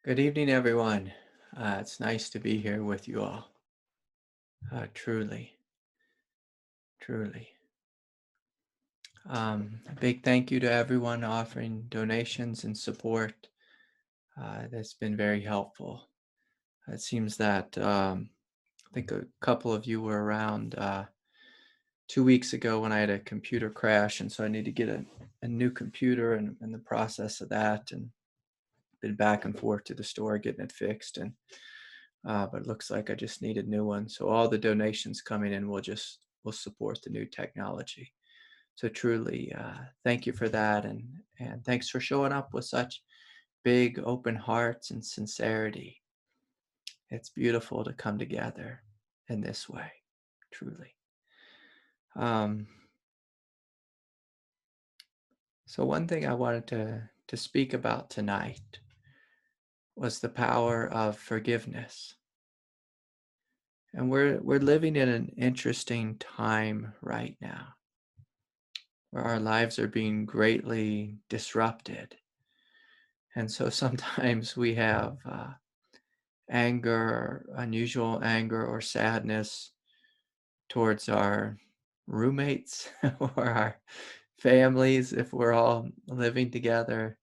Good evening, everyone. It's nice to be here with you all. Truly, truly. A big thank you to everyone offering donations and support. That's been very helpful. It seems that I think a couple of you were around 2 weeks ago when I had a computer crash, and so I need to get a new computer and in the process of that, and been back and forth to the store getting it fixed. And but it looks like I just need a new one. So all the donations coming in will support the new technology. So truly, thank you for that, and thanks for showing up with such big open hearts and sincerity. It's beautiful to come together in this way, truly. Um, so one thing I wanted to speak about tonight was the power of forgiveness. And we're living in an interesting time right now where our lives are being greatly disrupted. And so sometimes we have anger, unusual anger, or sadness towards our roommates or our families if we're all living together,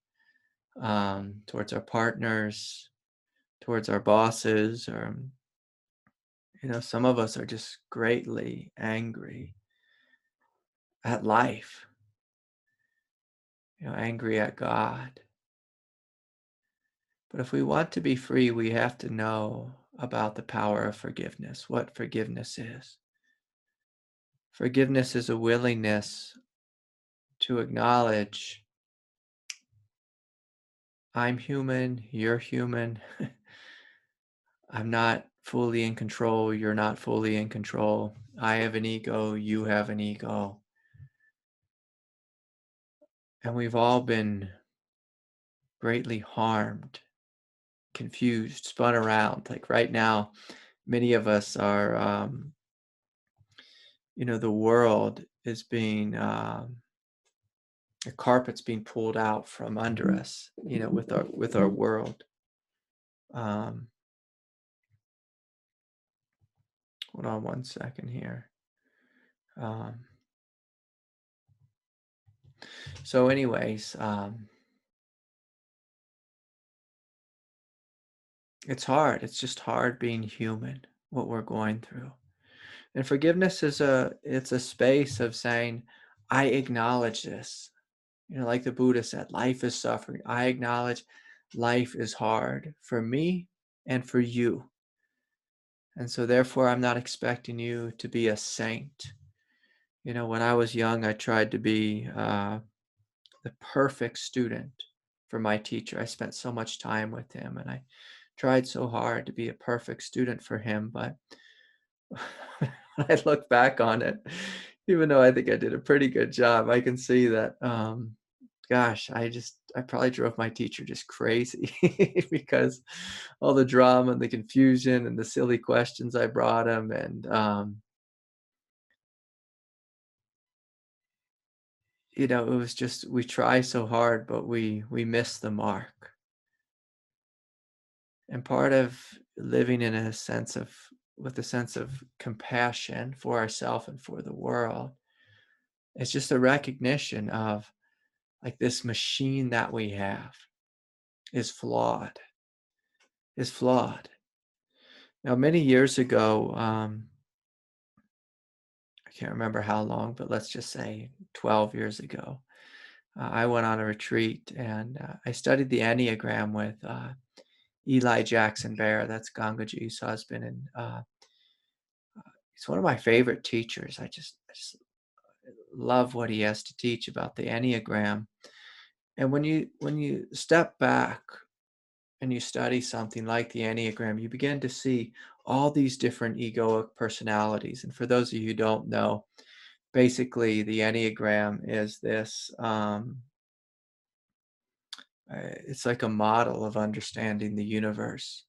towards our partners, towards our bosses, or, some of us are just greatly angry at life, angry at God. But if we want to be free, we have to know about the power of forgiveness, what forgiveness is. Forgiveness is a willingness to acknowledge I'm human, you're human. I'm not fully in control, you're not fully in control. I have an ego, you have an ego. And we've all been greatly harmed, confused, spun around. Like right now, many of us are the world is being the carpet's being pulled out from under us, with our world. um Hold on one second here. um so anyways, it's hard. It's just hard being human, what we're going through. And forgiveness is a space of saying, I acknowledge this. Like the Buddha said, life is suffering. I acknowledge life is hard for me and for you. And so therefore, I'm not expecting you to be a saint. When I was young, I tried to be the perfect student for my teacher. I spent so much time with him, and I tried so hard to be a perfect student for him. But when I look back on it, even though I think I did a pretty good job, I can see that, gosh, I probably drove my teacher just crazy because all the drama and the confusion and the silly questions I brought him. And, it was just, we try so hard, but we miss the mark. And part of living in a sense of with a sense of compassion for ourselves and for the world is just a recognition of, like, this machine that we have is flawed, is flawed. Now, many years ago, I can't remember how long, but let's just say 12 years ago, I went on a retreat, and I studied the Enneagram with Eli Jackson Bear. That's Gangaji's husband, and he's one of my favorite teachers. I just love what he has to teach about the Enneagram. And when you step back and you study something like the Enneagram, you begin to see all these different egoic personalities. And for those of you who don't know, basically the Enneagram is this, it's like a model of understanding the universe,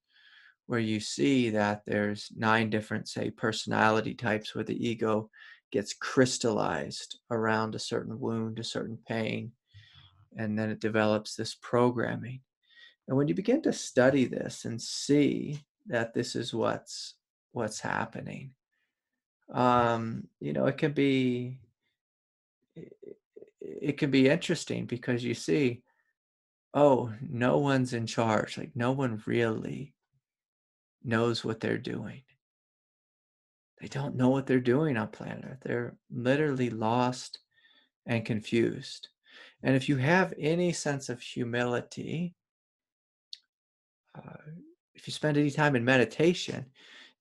where you see that there's 9 different, say, personality types, where the ego gets crystallized around a certain wound, a certain pain, and then it develops this programming. And when you begin to study this and see that this is what's happening, it can be it can be interesting because you see, oh, no one's in charge. Like no one really knows what they're doing. They don't know what they're doing on planet Earth. They're literally lost and confused. And if you have any sense of humility, uh, if you spend any time in meditation,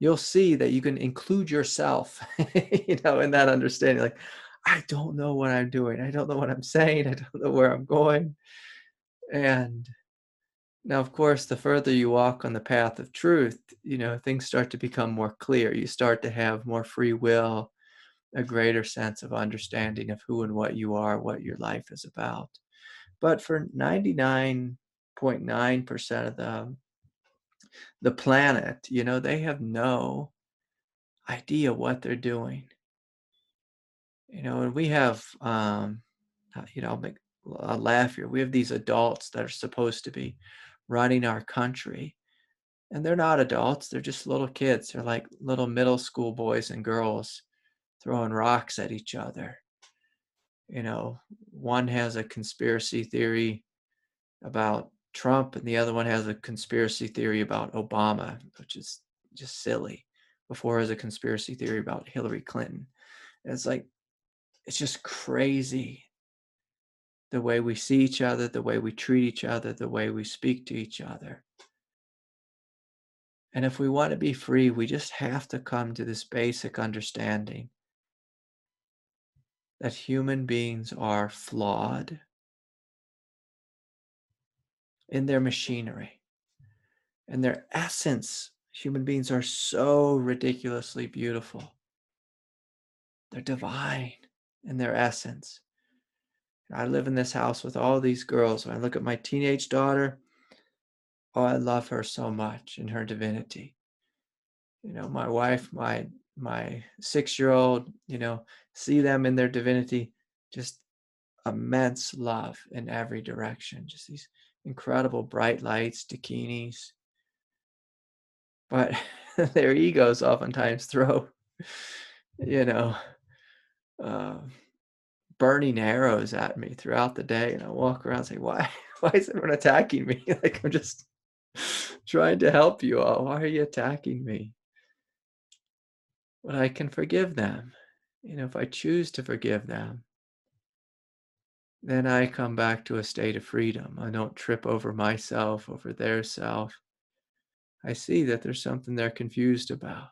you'll see that you can include yourself, in that understanding. Like, I don't know what I'm doing. I don't know what I'm saying. I don't know where I'm going. And now, of course, the further you walk on the path of truth, things start to become more clear. You start to have more free will, a greater sense of understanding of who and what you are, what your life is about. But for 99.9% of the planet, they have no idea what they're doing. And we have, I'll make a laugh here. We have these adults that are supposed to be running our country, and they're not adults. They're just little kids. They're like little middle school boys and girls throwing rocks at each other. One has a conspiracy theory about Trump, and the other one has a conspiracy theory about Obama, which is just silly. Before, has a conspiracy theory about Hillary Clinton. And it's like, it's just crazy the way we see each other, the way we treat each other, the way we speak to each other. And if we want to be free, we just have to come to this basic understanding that human beings are flawed in their machinery. In their essence, human beings are so ridiculously beautiful. They're divine in their essence. I live in this house with all these girls. When I look at my teenage daughter, oh, I love her so much in her divinity. My wife, my 6-year-old, see them in their divinity, just immense love in every direction. Just these incredible bright lights, bikinis. But their egos oftentimes throw, you know, uh, burning arrows at me throughout the day, and I walk around and say, why is everyone attacking me? Like, I'm just trying to help you all. Why are you attacking me? But I can forgive them. If I choose to forgive them, then I come back to a state of freedom. I don't trip over myself, over their self. I see that there's something they're confused about.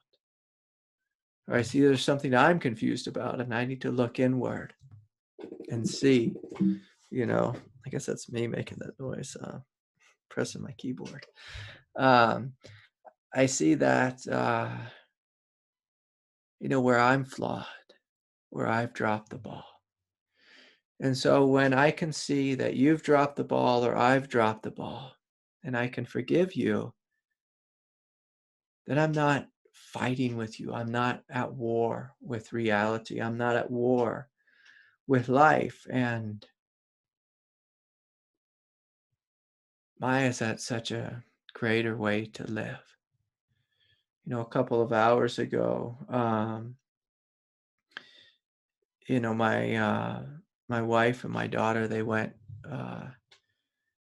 Or I see there's something I'm confused about, and I need to look inward and see, I guess that's me making that noise, pressing my keyboard. I see that, where I'm flawed, where I've dropped the ball. And so when I can see that you've dropped the ball or I've dropped the ball, and I can forgive you, then I'm not fighting with you. I'm not at war with reality. I'm not at war with life. And Maya is at such a greater way to live. A couple of hours ago, my wife and my daughter, they went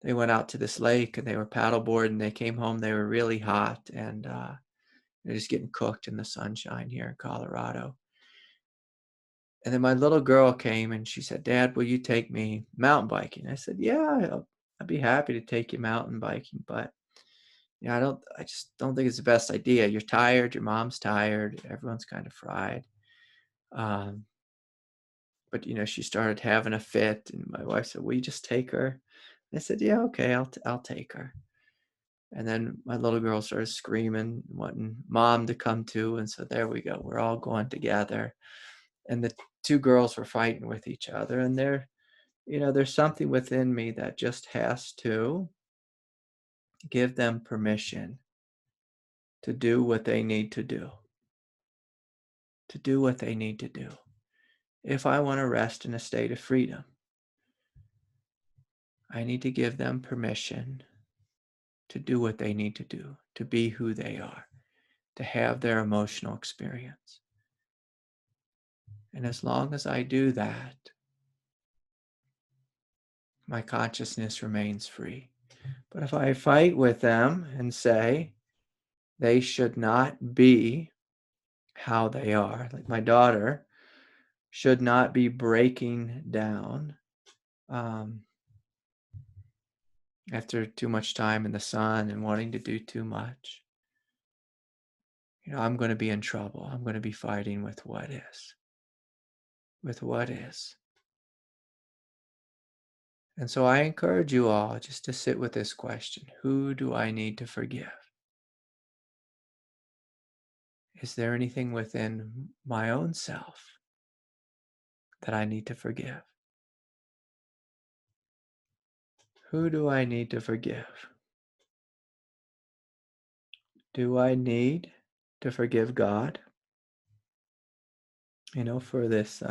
out to this lake and they were paddleboarding. They came home. They were really hot, and they're just getting cooked in the sunshine here in Colorado. And then my little girl came and she said, "Dad, will you take me mountain biking?" I said, "Yeah, I'd be happy to take you mountain biking, but I just don't think it's the best idea. You're tired, your mom's tired, everyone's kind of fried." But she started having a fit, and my wife said, "Will you just take her?" I said, "Yeah, okay, I'll take her." And then my little girl started screaming, wanting mom to come too, and so there we go. We're all going together, and the two girls were fighting with each other, and there's something within me that just has to give them permission to do what they need to do. To do what they need to do. If I want to rest in a state of freedom, I need to give them permission to do what they need to do, to be who they are, to have their emotional experience. And as long as I do that, my consciousness remains free. But if I fight with them and say they should not be how they are, like my daughter should not be breaking down after too much time in the sun and wanting to do too much, I'm going to be in trouble. I'm going to be fighting with what is. With what is. And so I encourage you all just to sit with this question. Who do I need to forgive? Is there anything within my own self that I need to forgive? Who do I need to forgive? Do I need to forgive God? For this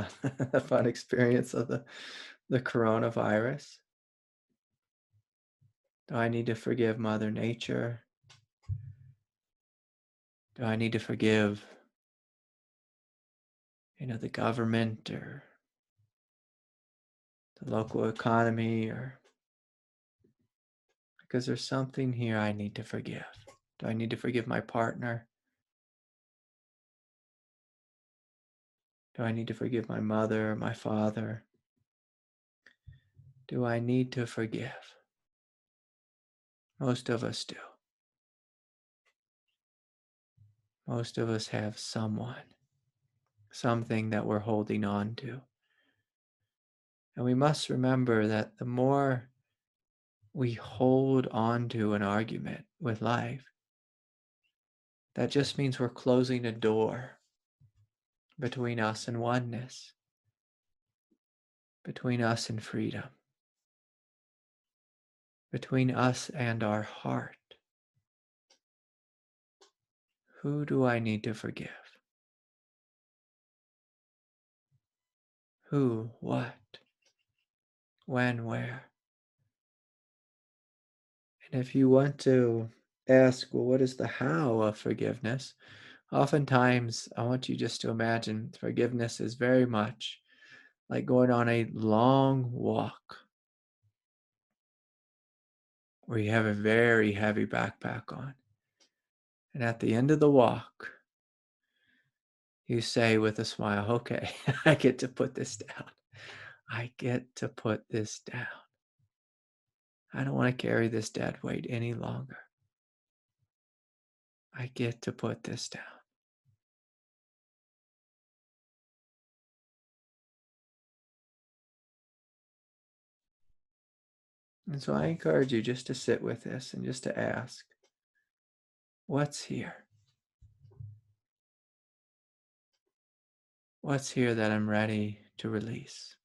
fun experience of the coronavirus? Do I need to forgive Mother Nature? Do I need to forgive, the government or the local economy, or because there's something here I need to forgive? Do I need to forgive my partner? Do I need to forgive my mother, my father? Do I need to forgive? Most of us do. Most of us have someone, something that we're holding on to. And we must remember that the more we hold on to an argument with life, that just means we're closing a door between us and oneness, between us and freedom, between us and our heart. Who do I need to forgive? Who, what, when, where? And if you want to ask, well, what is the how of forgiveness? Oftentimes, I want you just to imagine forgiveness is very much like going on a long walk where you have a very heavy backpack on. And at the end of the walk, you say with a smile, okay, I get to put this down. I get to put this down. I don't want to carry this dead weight any longer. I get to put this down. And so I encourage you just to sit with this and just to ask, what's here? What's here that I'm ready to release?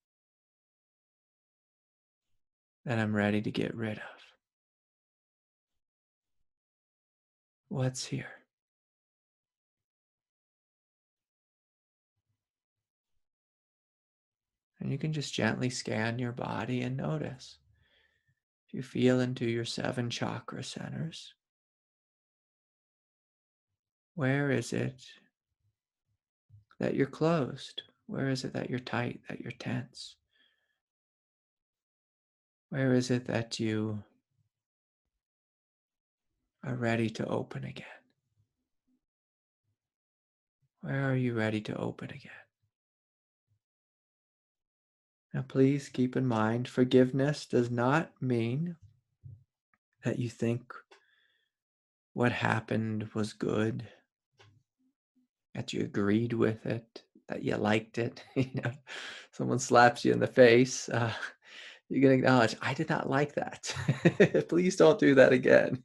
That I'm ready to get rid of? What's here? And you can just gently scan your body and notice. If you feel into your 7 chakra centers, where is it that you're closed? Where is it that you're tight, that you're tense? Where is it that you are ready to open again? Where are you ready to open again? Now, please keep in mind, forgiveness does not mean that you think what happened was good, that you agreed with it, that you liked it. Someone slaps you in the face, you can acknowledge, I did not like that. Please don't do that again.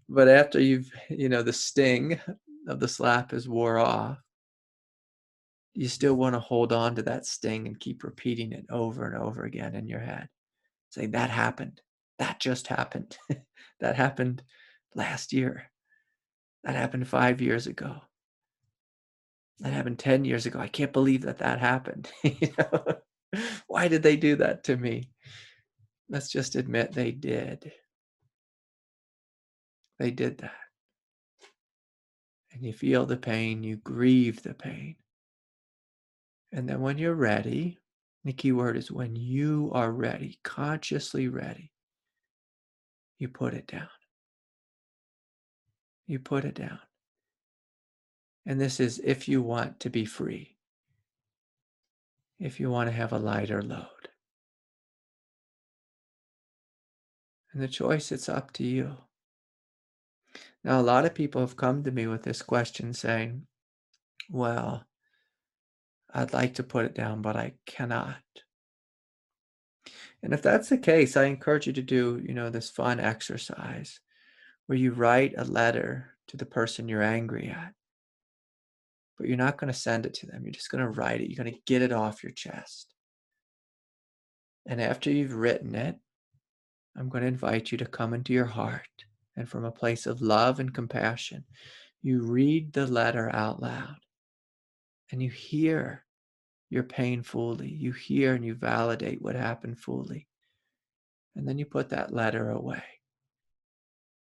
But after the sting of the slap is wore off, you still want to hold on to that sting and keep repeating it over and over again in your head. Saying, that happened. That just happened. That happened last year. That happened 5 years ago. That happened 10 years ago. I can't believe that happened. Why did they do that to me? Let's just admit they did. They did that. And you feel the pain, you grieve the pain. And then when you're ready, the key word is when you are ready, consciously ready, you put it down. You put it down. And this is if you want to be free, if you want to have a lighter load. And the choice, it's up to you. Now, a lot of people have come to me with this question saying, well, I'd like to put it down, but I cannot. And if that's the case, I encourage you to do, this fun exercise where you write a letter to the person you're angry at. But you're not going to send it to them. You're just going to write it. You're going to get it off your chest. And after you've written it, I'm going to invite you to come into your heart. And from a place of love and compassion, you read the letter out loud. And you hear your pain fully. You hear and you validate what happened fully. And then you put that letter away.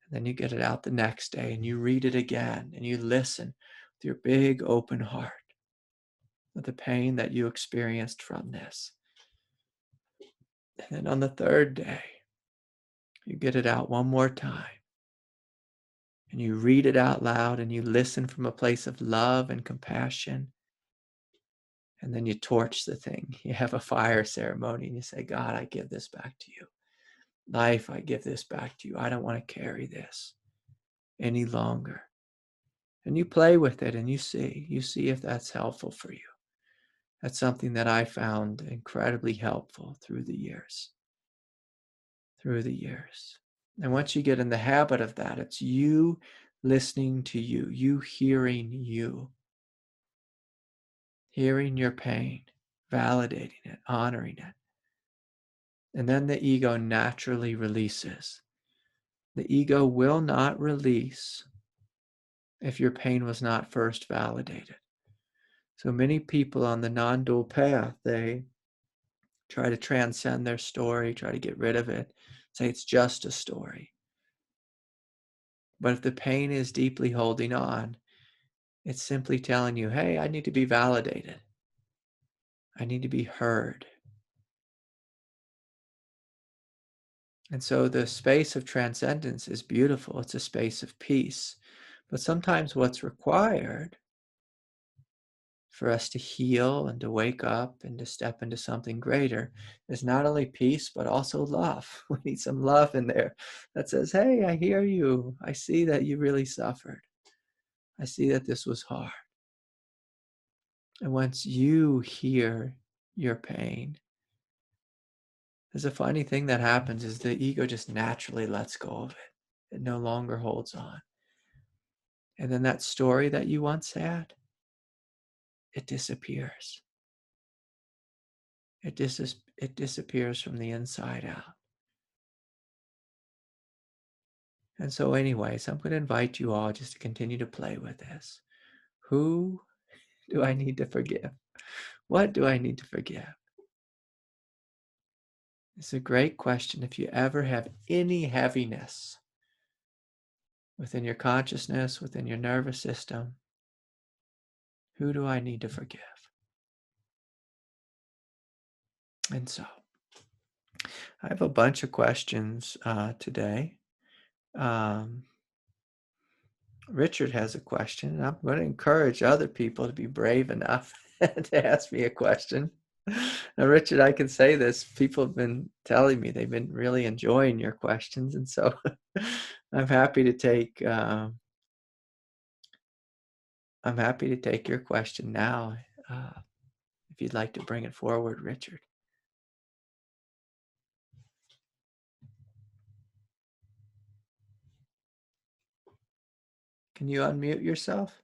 And then you get it out the next day and you read it again and you listen with your big open heart of the pain that you experienced from this. And then on the third day, you get it out one more time. And you read it out loud and you listen from a place of love and compassion. And then you torch the thing. You have a fire ceremony and you say, God, I give this back to you. Life, I give this back to you. I don't want to carry this any longer. And you play with it and you see if that's helpful for you. That's something that I found incredibly helpful through the years. And once you get in the habit of that, it's you listening to you, you hearing your pain, validating it, honoring it. And then the ego naturally releases. The ego will not release if your pain was not first validated. So many people on the non-dual path, they try to transcend their story, try to get rid of it, say it's just a story. But if the pain is deeply holding on, it's simply telling you, hey, I need to be validated. I need to be heard. And so the space of transcendence is beautiful. It's a space of peace. But sometimes what's required for us to heal and to wake up and to step into something greater is not only peace, but also love. We need some love in there that says, hey, I hear you. I see that you really suffered. I see that this was hard. And once you hear your pain, there's a funny thing that happens is the ego just naturally lets go of it. It no longer holds on. And then that story that you once had, it disappears. It disappears from the inside out. And so anyways, I'm going to invite you all just to continue to play with this. Who do I need to forgive? What do I need to forgive? It's a great question. If you ever have any heaviness within your consciousness, within your nervous system, who do I need to forgive? And so, I have a bunch of questions today. Richard has a question, and I'm going to encourage other people to be brave enough to ask me a question. Now, Richard, I can say this. People have been telling me they've been really enjoying your questions, and so I'm happy to take your question now, if you'd like to bring it forward, Richard. Can you unmute yourself?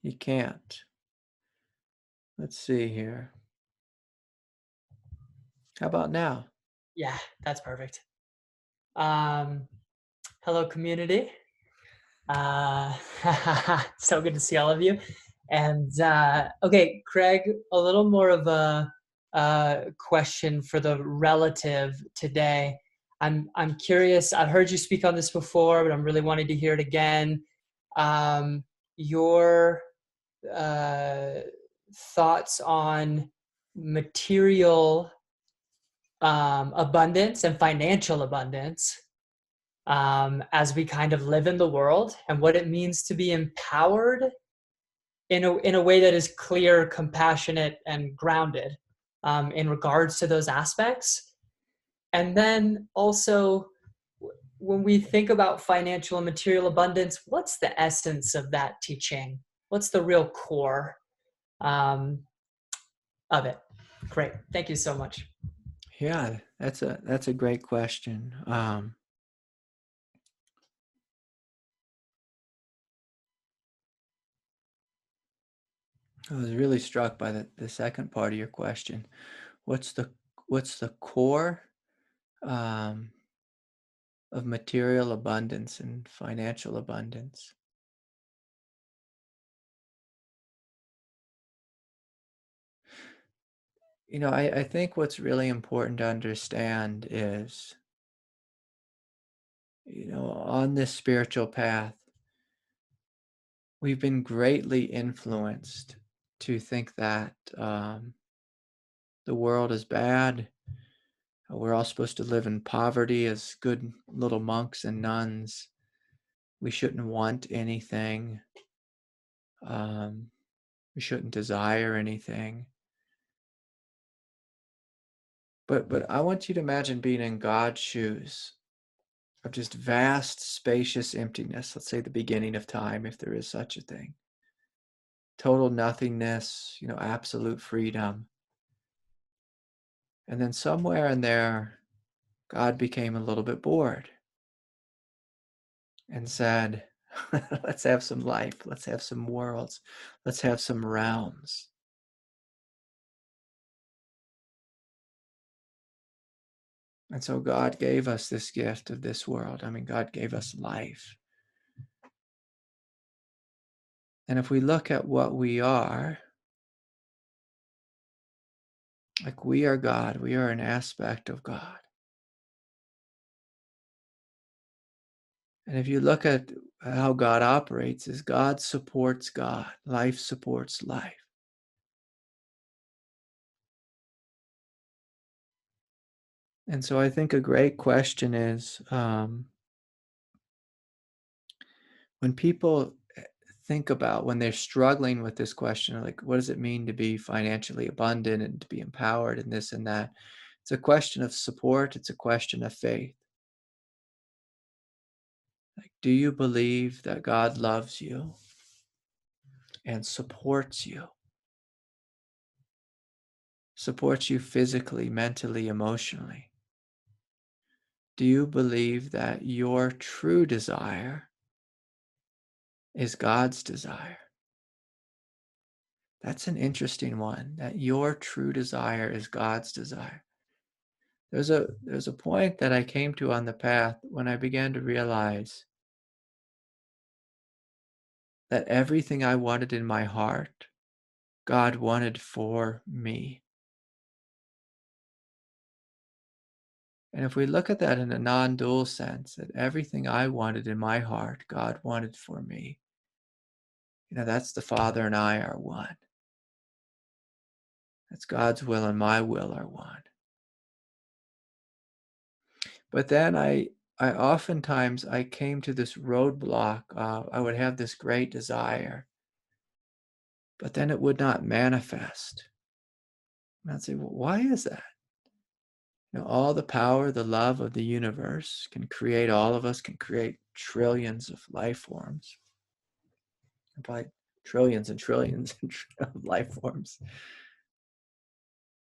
You can't. Let's see here. How about now? Yeah, that's perfect. Hello, community. So good to see all of you. And okay, Craig, a little more of a question for the relative today. I'm curious. I've heard you speak on this before, but I'm really wanting to hear it again. Your thoughts on material abundance and financial abundance as we kind of live in the world, and what it means to be empowered in a way that is clear, compassionate, and grounded in regards to those aspects. And then also, when we think about financial and material abundance, what's the essence of that teaching? What's the real core of it? Great. Thank you so much. Yeah, that's a great question. I was really struck by the second part of your question. What's the core of material abundance and financial abundance? I think what's really important to understand is, on this spiritual path, we've been greatly influenced to think that the world is bad. We're all supposed to live in poverty as good little monks and nuns. We shouldn't want anything. We shouldn't desire anything. But I want you to imagine being in God's shoes of just vast, spacious emptiness. Let's say the beginning of time, if there is such a thing. Total nothingness, absolute freedom. And then somewhere in there, God became a little bit bored and said, let's have some life. Let's have some worlds. Let's have some realms. And so God gave us this gift of this world. I mean, God gave us life. And if we look at what we are, like we are God, we are an aspect of God. And if you look at how God operates, is God supports God. Life supports life. And so I think a great question is, when people think about, when they're struggling with this question, like, what does it mean to be financially abundant and to be empowered and this and that? It's a question of support. It's a question of faith. Like, do you believe that God loves you and supports you? Supports you physically, mentally, emotionally? Do you believe that your true desire is God's desire? That's an interesting one, that your true desire is God's desire. There's a point that I came to on the path when I began to realize that everything I wanted in my heart, God wanted for me. And if we look at that in a non-dual sense, that everything I wanted in my heart, God wanted for me, that's the Father and I are one. That's God's will and my will are one. But then I oftentimes I came to this roadblock. I would have this great desire, but then it would not manifest. And I'd say, well, why is that? All the power, the love of the universe can create all of us, can create trillions of life forms. Probably trillions and trillions of life forms.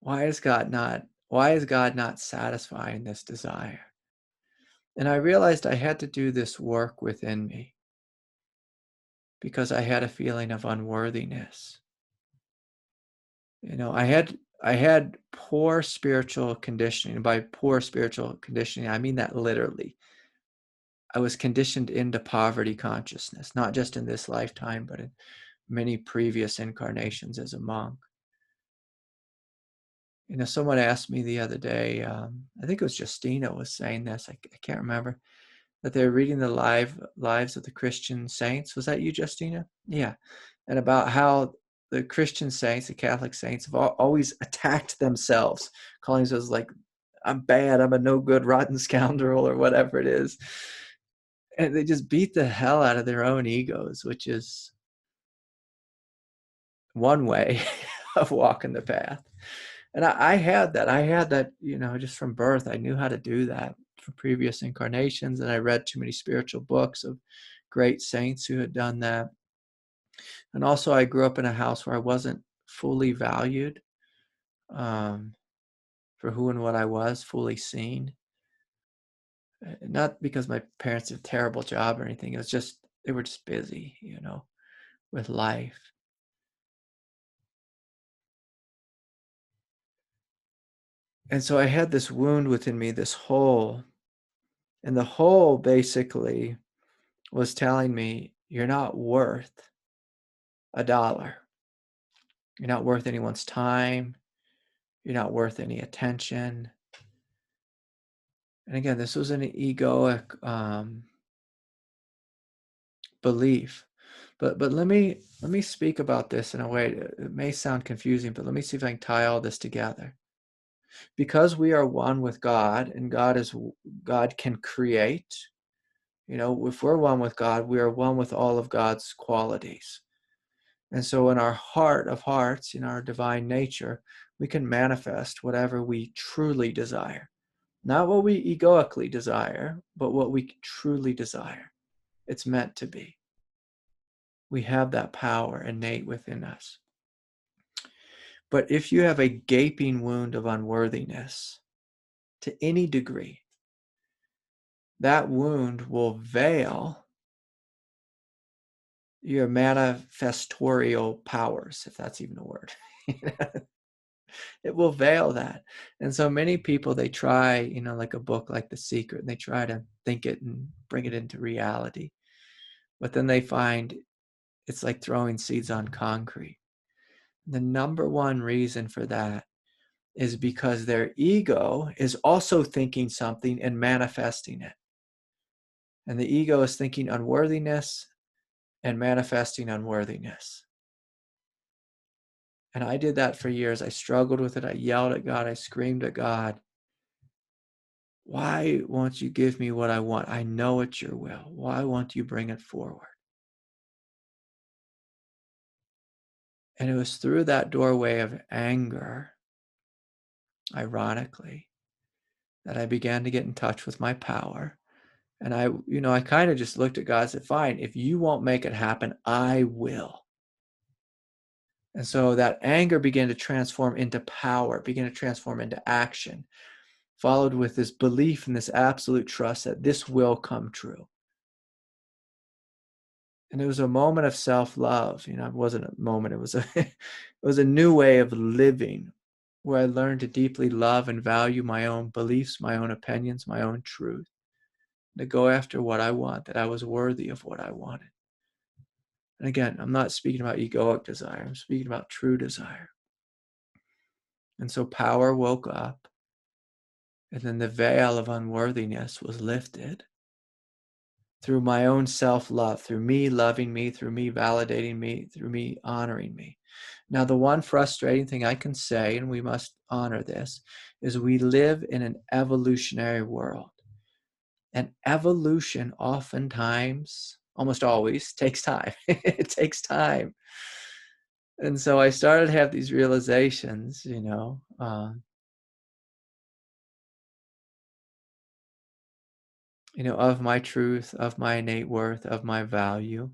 Why is God not satisfying this desire? And I realized I had to do this work within me because I had a feeling of unworthiness. I had poor spiritual conditioning. By poor spiritual conditioning, I mean that literally. I was conditioned into poverty consciousness, not just in this lifetime, but in many previous incarnations as a monk. Someone asked me the other day, I think it was Justina was saying this, I can't remember, that they're reading the lives of the Christian saints. Was that you, Justina? Yeah. And about how the Christian saints, the Catholic saints, have always attacked themselves, calling themselves like, I'm bad, I'm a no good, rotten scoundrel, or whatever it is. And they just beat the hell out of their own egos, which is one way of walking the path. And I had that, just from birth. I knew how to do that from previous incarnations. And I read too many spiritual books of great saints who had done that. And also I grew up in a house where I wasn't fully valued for who and what I was, fully seen. Not because my parents did a terrible job or anything. It was just, they were just busy, with life. And so I had this wound within me, this hole. And the hole basically was telling me, you're not worth $1. You're not worth anyone's time. You're not worth any attention. And again, this was an egoic belief. But let me speak about this in a way. It may sound confusing, but let me see if I can tie all this together. Because we are one with God, and God can create. If we're one with God, we are one with all of God's qualities. And so in our heart of hearts, in our divine nature, we can manifest whatever we truly desire. Not what we egoically desire, but what we truly desire. It's meant to be. We have that power innate within us. But if you have a gaping wound of unworthiness to any degree, that wound will veil your manifestorial powers, if that's even a word. It will veil that. And so many people, they try, like a book like The Secret, and they try to think it and bring it into reality. But then they find it's like throwing seeds on concrete. The number one reason for that is because their ego is also thinking something and manifesting it. And the ego is thinking unworthiness and manifesting unworthiness. And I did that for years. I struggled with it. I yelled at God. I screamed at God. Why won't you give me what I want? I know it's your will. Why won't you bring it forward? And it was through that doorway of anger, ironically, that I began to get in touch with my power. And I kind of just looked at God and said, fine, if you won't make it happen, I will. And so that anger began to transform into power, began to transform into action, followed with this belief and this absolute trust that this will come true. And it was a moment of self-love. It wasn't a moment, it was a new way of living, where I learned to deeply love and value my own beliefs, my own opinions, my own truth, to go after what I want, that I was worthy of what I wanted. And again, I'm not speaking about egoic desire, I'm speaking about true desire. And so power woke up, and then the veil of unworthiness was lifted through my own self-love, through me loving me, through me validating me, through me honoring me. Now, the one frustrating thing I can say, and we must honor this, is we live in an evolutionary world. And evolution oftentimes, almost always, takes time. It takes time. And so I started to have these realizations, of my truth, of my innate worth, of my value.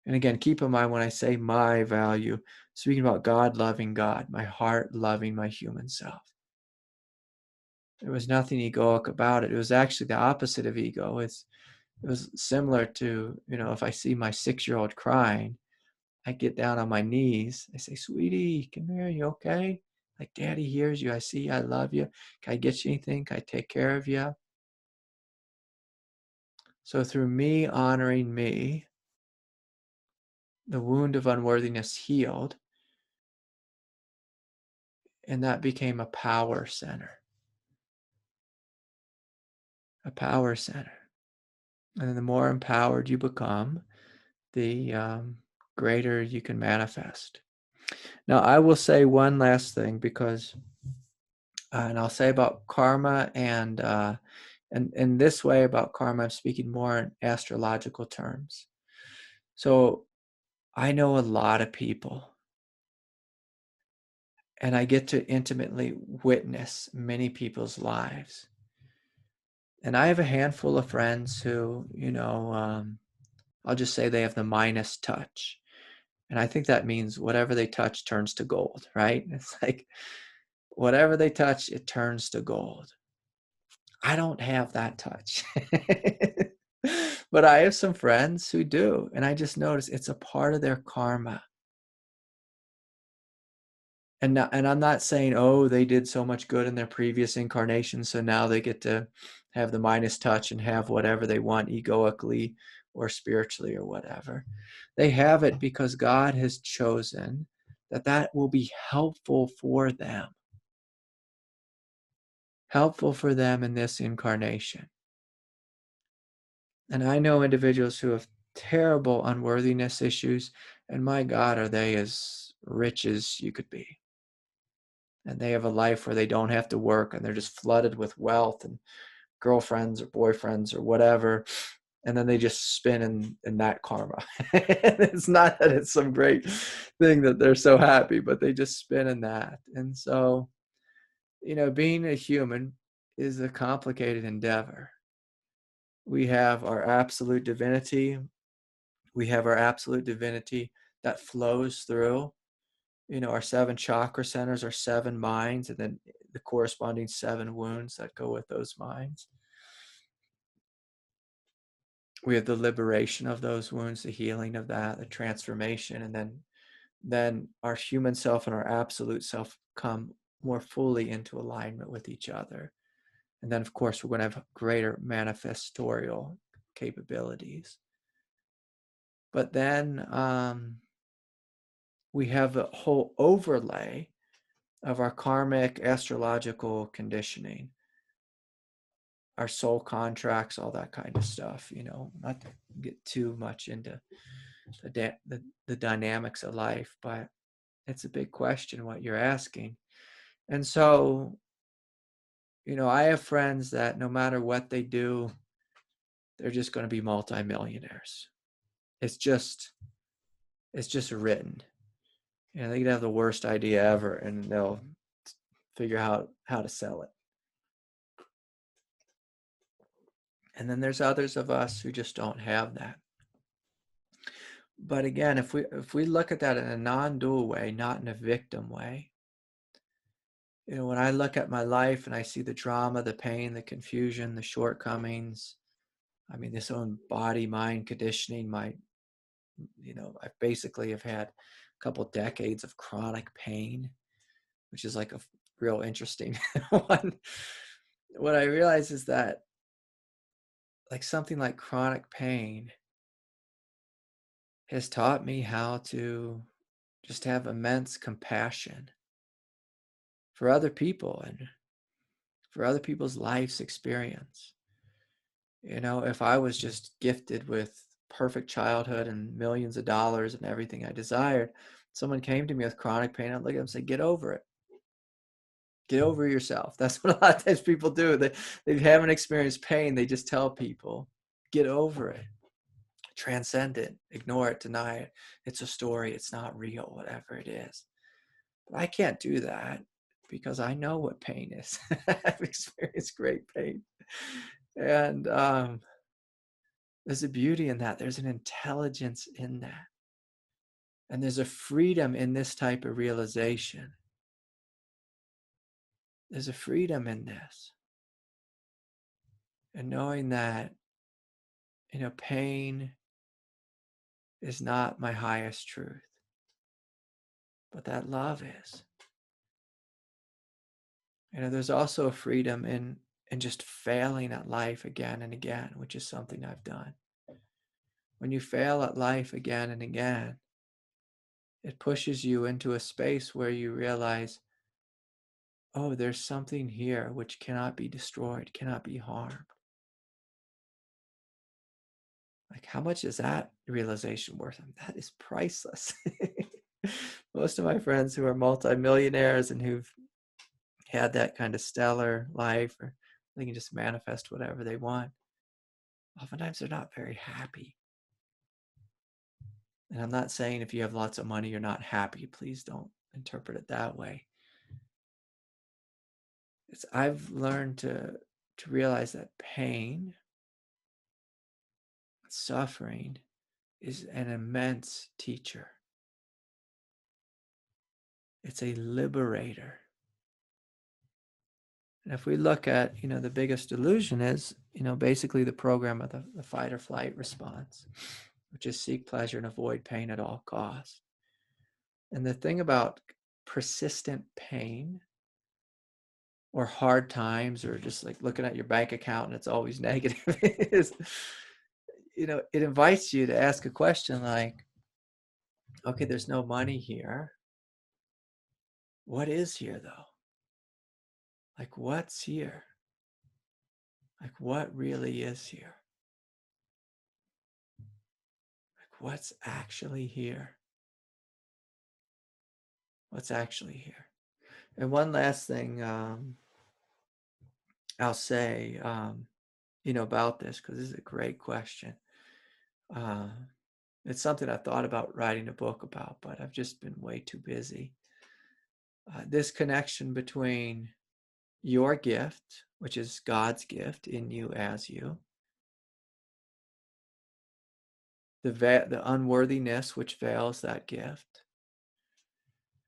And again, keep in mind when I say my value, speaking about God loving God, my heart loving my human self. There was nothing egoic about it. It was actually the opposite of ego. It was similar to, if I see my 6-year-old crying, I get down on my knees. I say, sweetie, come here, you okay? Like, daddy hears you. I see you. I love you. Can I get you anything? Can I take care of you? So through me honoring me, the wound of unworthiness healed. And that became a power center. A power center. And the more empowered you become, the greater you can manifest. Now, I will say one last thing, because, and I'll say about karma, and in this way about karma, I'm speaking more in astrological terms. So I know a lot of people, and I get to intimately witness many people's lives. And I have a handful of friends who, I'll just say they have the minus touch. And I think that means whatever they touch turns to gold, right? It's like whatever they touch, it turns to gold. I don't have that touch. But I have some friends who do. And I just notice it's a part of their karma. And I'm not saying, oh, they did so much good in their previous incarnation, so now they get to have the minus touch and have whatever they want egoically or spiritually or whatever. They have it because God has chosen that will be helpful for them. Helpful for them in this incarnation. And I know individuals who have terrible unworthiness issues, and my God, are they as rich as you could be. And they have a life where they don't have to work, and they're just flooded with wealth and girlfriends or boyfriends or whatever. And then they just spin in that karma. It's not that it's some great thing that they're so happy, but they just spin in that. And so, being a human is a complicated endeavor. We have our absolute divinity. We have our absolute divinity that flows through. Our 7 chakra centers, our 7 minds, and then the corresponding 7 wounds that go with those minds. We have the liberation of those wounds, the healing of that, the transformation, and then our human self and our absolute self come more fully into alignment with each other. And then, of course, we're going to have greater manifestorial capabilities. But then we have a whole overlay of our karmic astrological conditioning, our soul contracts, all that kind of stuff, not to get too much into the dynamics of life, but it's a big question what you're asking. And so, I have friends that no matter what they do, they're just going to be multimillionaires. It's just written. They could have the worst idea ever, and they'll figure out how to sell it. And then there's others of us who just don't have that. But again, if we look at that in a non-dual way, not in a victim way, when I look at my life and I see the drama, the pain, the confusion, the shortcomings, this own body, mind conditioning, I basically have had a couple decades of chronic pain, which is like a real interesting one. What I realize is that like something like chronic pain has taught me how to just have immense compassion for other people and for other people's life's experience. If I was just gifted with perfect childhood and millions of dollars and everything I desired, someone came to me with chronic pain, I'd look at them and say, get over it. Get over yourself. That's what a lot of times people do. They haven't experienced pain. They just tell people, get over it. Transcend it. Ignore it. Deny it. It's a story. It's not real, whatever it is. But I can't do that because I know what pain is. I've experienced great pain. And there's a beauty in that. There's an intelligence in that. And there's a freedom in this type of realization. There's a freedom in this. And knowing that, pain is not my highest truth, but that love is. There's also a freedom in just failing at life again and again, which is something I've done. When you fail at life again and again, it pushes you into a space where you realize oh, there's something here which cannot be destroyed, cannot be harmed. Like, how much is that realization worth? I mean, that is priceless. Most of my friends who are multimillionaires and who've had that kind of stellar life, or they can just manifest whatever they want, oftentimes they're not very happy. And I'm not saying if you have lots of money, you're not happy. Please don't interpret it that way. I've learned to realize that pain, suffering, is an immense teacher. It's a liberator. And if we look at, the biggest illusion is, basically the program of the fight or flight response, which is seek pleasure and avoid pain at all costs. And the thing about persistent pain or hard times, or just like looking at your bank account and it's always negative, is, it invites you to ask a question like, okay, there's no money here. What is here though? Like, what's here? Like, what really is here? Like, what's actually here? What's actually here? And one last thing I'll say, about this, because this is a great question. It's something I've thought about writing a book about, but I've just been way too busy. This connection between your gift, which is God's gift in you as you, the unworthiness which veils that gift,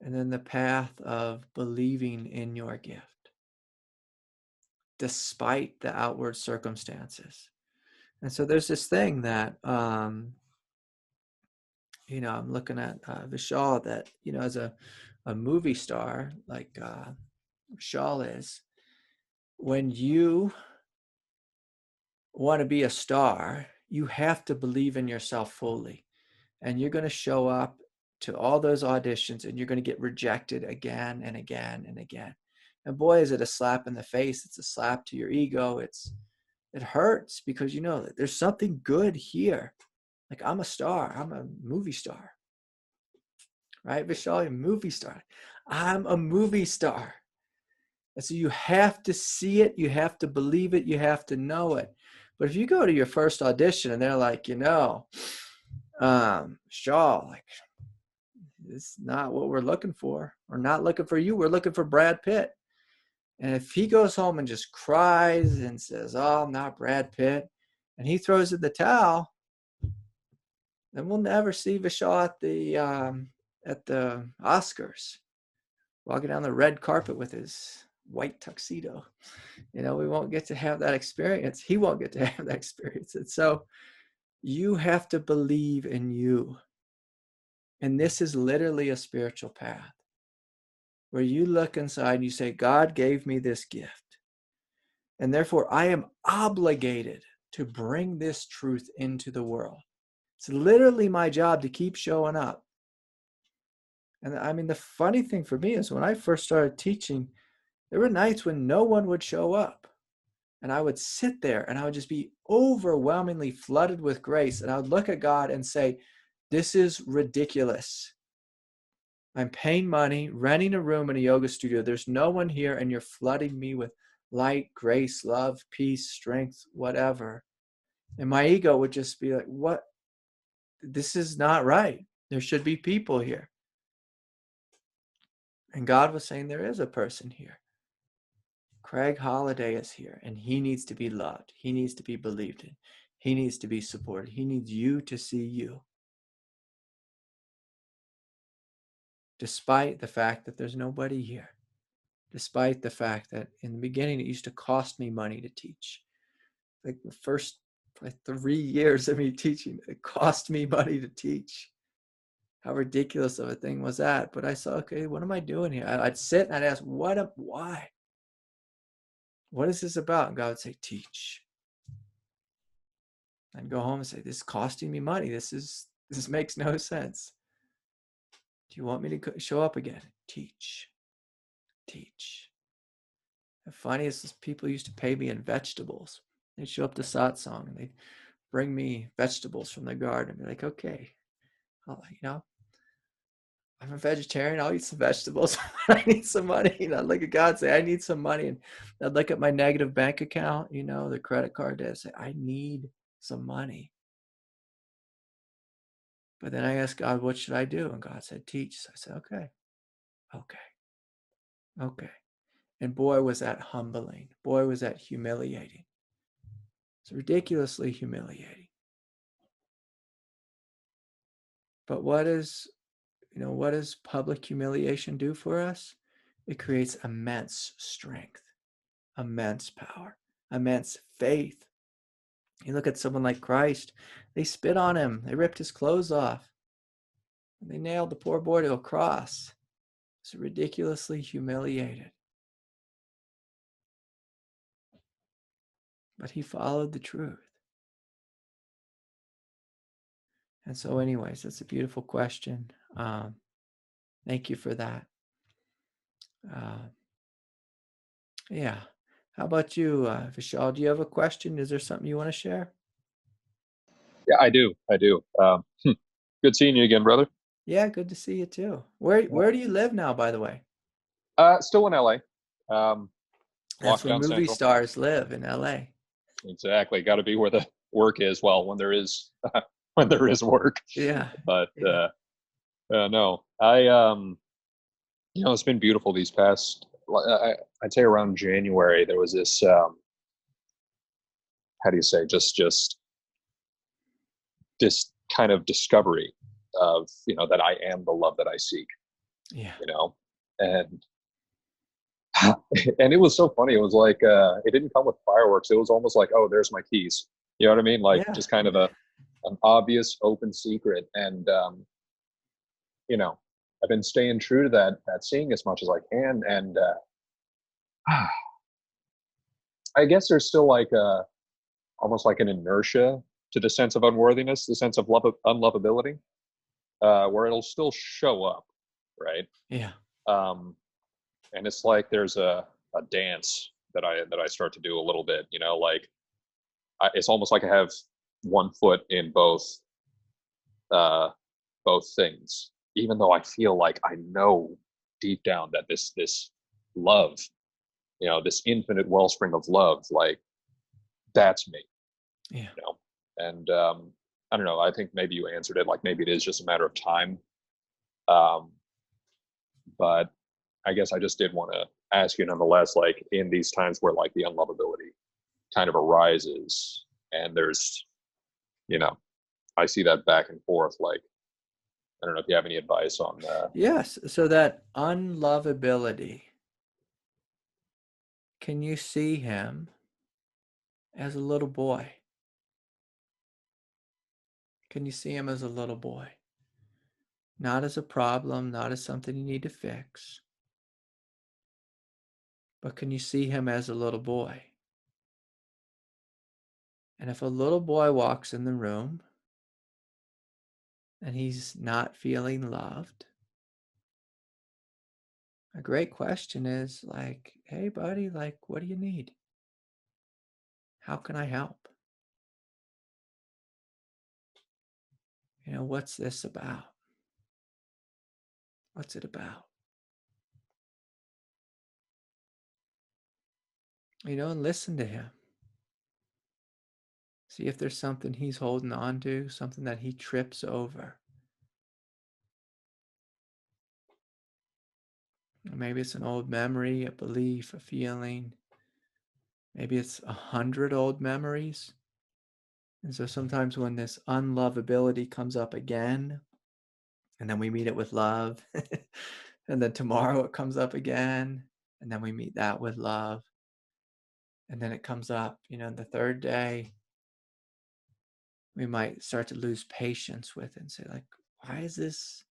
and then the path of believing in your gift, despite the outward circumstances. And so there's this thing that, I'm looking at Vishal, that, as a movie star, like Vishal is, when you want to be a star, you have to believe in yourself fully. And you're going to show up to all those auditions and you're going to get rejected again and again and again. And boy, is it a slap in the face. It's a slap to your ego. It hurts because that there's something good here. Like, I'm a star. I'm a movie star. Right, Vishal? A movie star. I'm a movie star. And so you have to see it. You have to believe it. You have to know it. But if you go to your first audition and they're like, Shaw, like, it's not what we're looking for. We're not looking for you. We're looking for Brad Pitt. And if he goes home and just cries and says, oh, I'm not Brad Pitt, and he throws in the towel, then we'll never see Vishal at the Oscars, walking down the red carpet with his white tuxedo. We won't get to have that experience. He won't get to have that experience. And so you have to believe in you. And this is literally a spiritual path where you look inside and you say, God gave me this gift, and therefore I am obligated to bring this truth into the world. It's literally my job to keep showing up. And I mean, the funny thing for me is when I first started teaching, there were nights when no one would show up. And I would sit there and I would just be overwhelmingly flooded with grace. And I would look at God and say, this is ridiculous. I'm paying money, renting a room in a yoga studio. There's no one here, and you're flooding me with light, grace, love, peace, strength, whatever. And my ego would just be like, what? This is not right. There should be people here. And God was saying, there is a person here. Craig Holiday is here, and he needs to be loved. He needs to be believed in. He needs to be supported. He needs you to see you. Despite the fact that there's nobody here. Despite the fact that in the beginning, it used to cost me money to teach. Like the first 3 years of me teaching, it cost me money to teach. How ridiculous of a thing was that? But I saw, okay, what am I doing here? I'd sit and I'd ask, why? What is this about? And God would say, teach. I'd go home and say, this is costing me money. This makes no sense. Do you want me to show up again? Teach. Teach. The funniest is people used to pay me in vegetables. They'd show up to satsang and they'd bring me vegetables from the garden and be like, okay, I'm a vegetarian. I'll eat some vegetables. I need some money. I'd look at God and say, I need some money. And I'd look at my negative bank account, the credit card debt, say, I need some money. But then I asked God, what should I do? And God said, teach. So I said, okay. And boy, was that humbling. Boy, was that humiliating. It's ridiculously humiliating. But what does public humiliation do for us? It creates immense strength, immense power, immense faith. You look at someone like Christ, they spit on him, they ripped his clothes off, and they nailed the poor boy to a cross. It's ridiculously humiliated. But he followed the truth. And so anyways, that's a beautiful question. Thank you for that. Yeah. How about you, Vishal? Do you have a question? Is there something you want to share? Yeah, I do. Good seeing you again, brother. Yeah, good to see you too. Where do you live now, by the way? Still in LA. That's where Lockdown movie Central. stars live, in LA. Exactly. Got to be where the work is. Well, when there is work. Yeah. But Yeah. no, it's been beautiful these past. I'd say around January there was this. How do you say? Just this kind of discovery of that I am the love that I seek. Yeah. And and it was so funny. It was like it didn't come with fireworks. It was almost like, oh, there's my keys. You know what I mean? Like just kind of an obvious open secret. And I've been staying true to that seeing as much as I can. And I guess there's still like almost like an inertia to the sense of unworthiness, the sense of unlovability, where it'll still show up, right? Yeah. And it's like there's a dance that I start to do a little bit, like it's almost like I have one foot in both things, even though I feel like I know deep down that this love, this infinite wellspring of love, like that's me. Yeah. And I don't know, I think maybe you answered it, like maybe it is just a matter of time. But I guess I just did want to ask you nonetheless, like in these times where like the unlovability kind of arises and there's, I see that back and forth, like, I don't know if you have any advice on that. Yes. So that unlovability, can you see him as a little boy? Can you see him as a little boy? Not as a problem, not as something you need to fix. But can you see him as a little boy? And if a little boy walks in the room and he's not feeling loved, a great question is like, hey, buddy, like, what do you need? How can I help? What's this about? What's it about? And listen to him. See if there's something he's holding on to, something that he trips over. Maybe it's an old memory, a belief, a feeling. Maybe it's 100 old memories. And so sometimes when this unlovability comes up again, and then we meet it with love, and then tomorrow it comes up again, and then we meet that with love, and then it comes up, the third day, we might start to lose patience with it and say, like, why is this?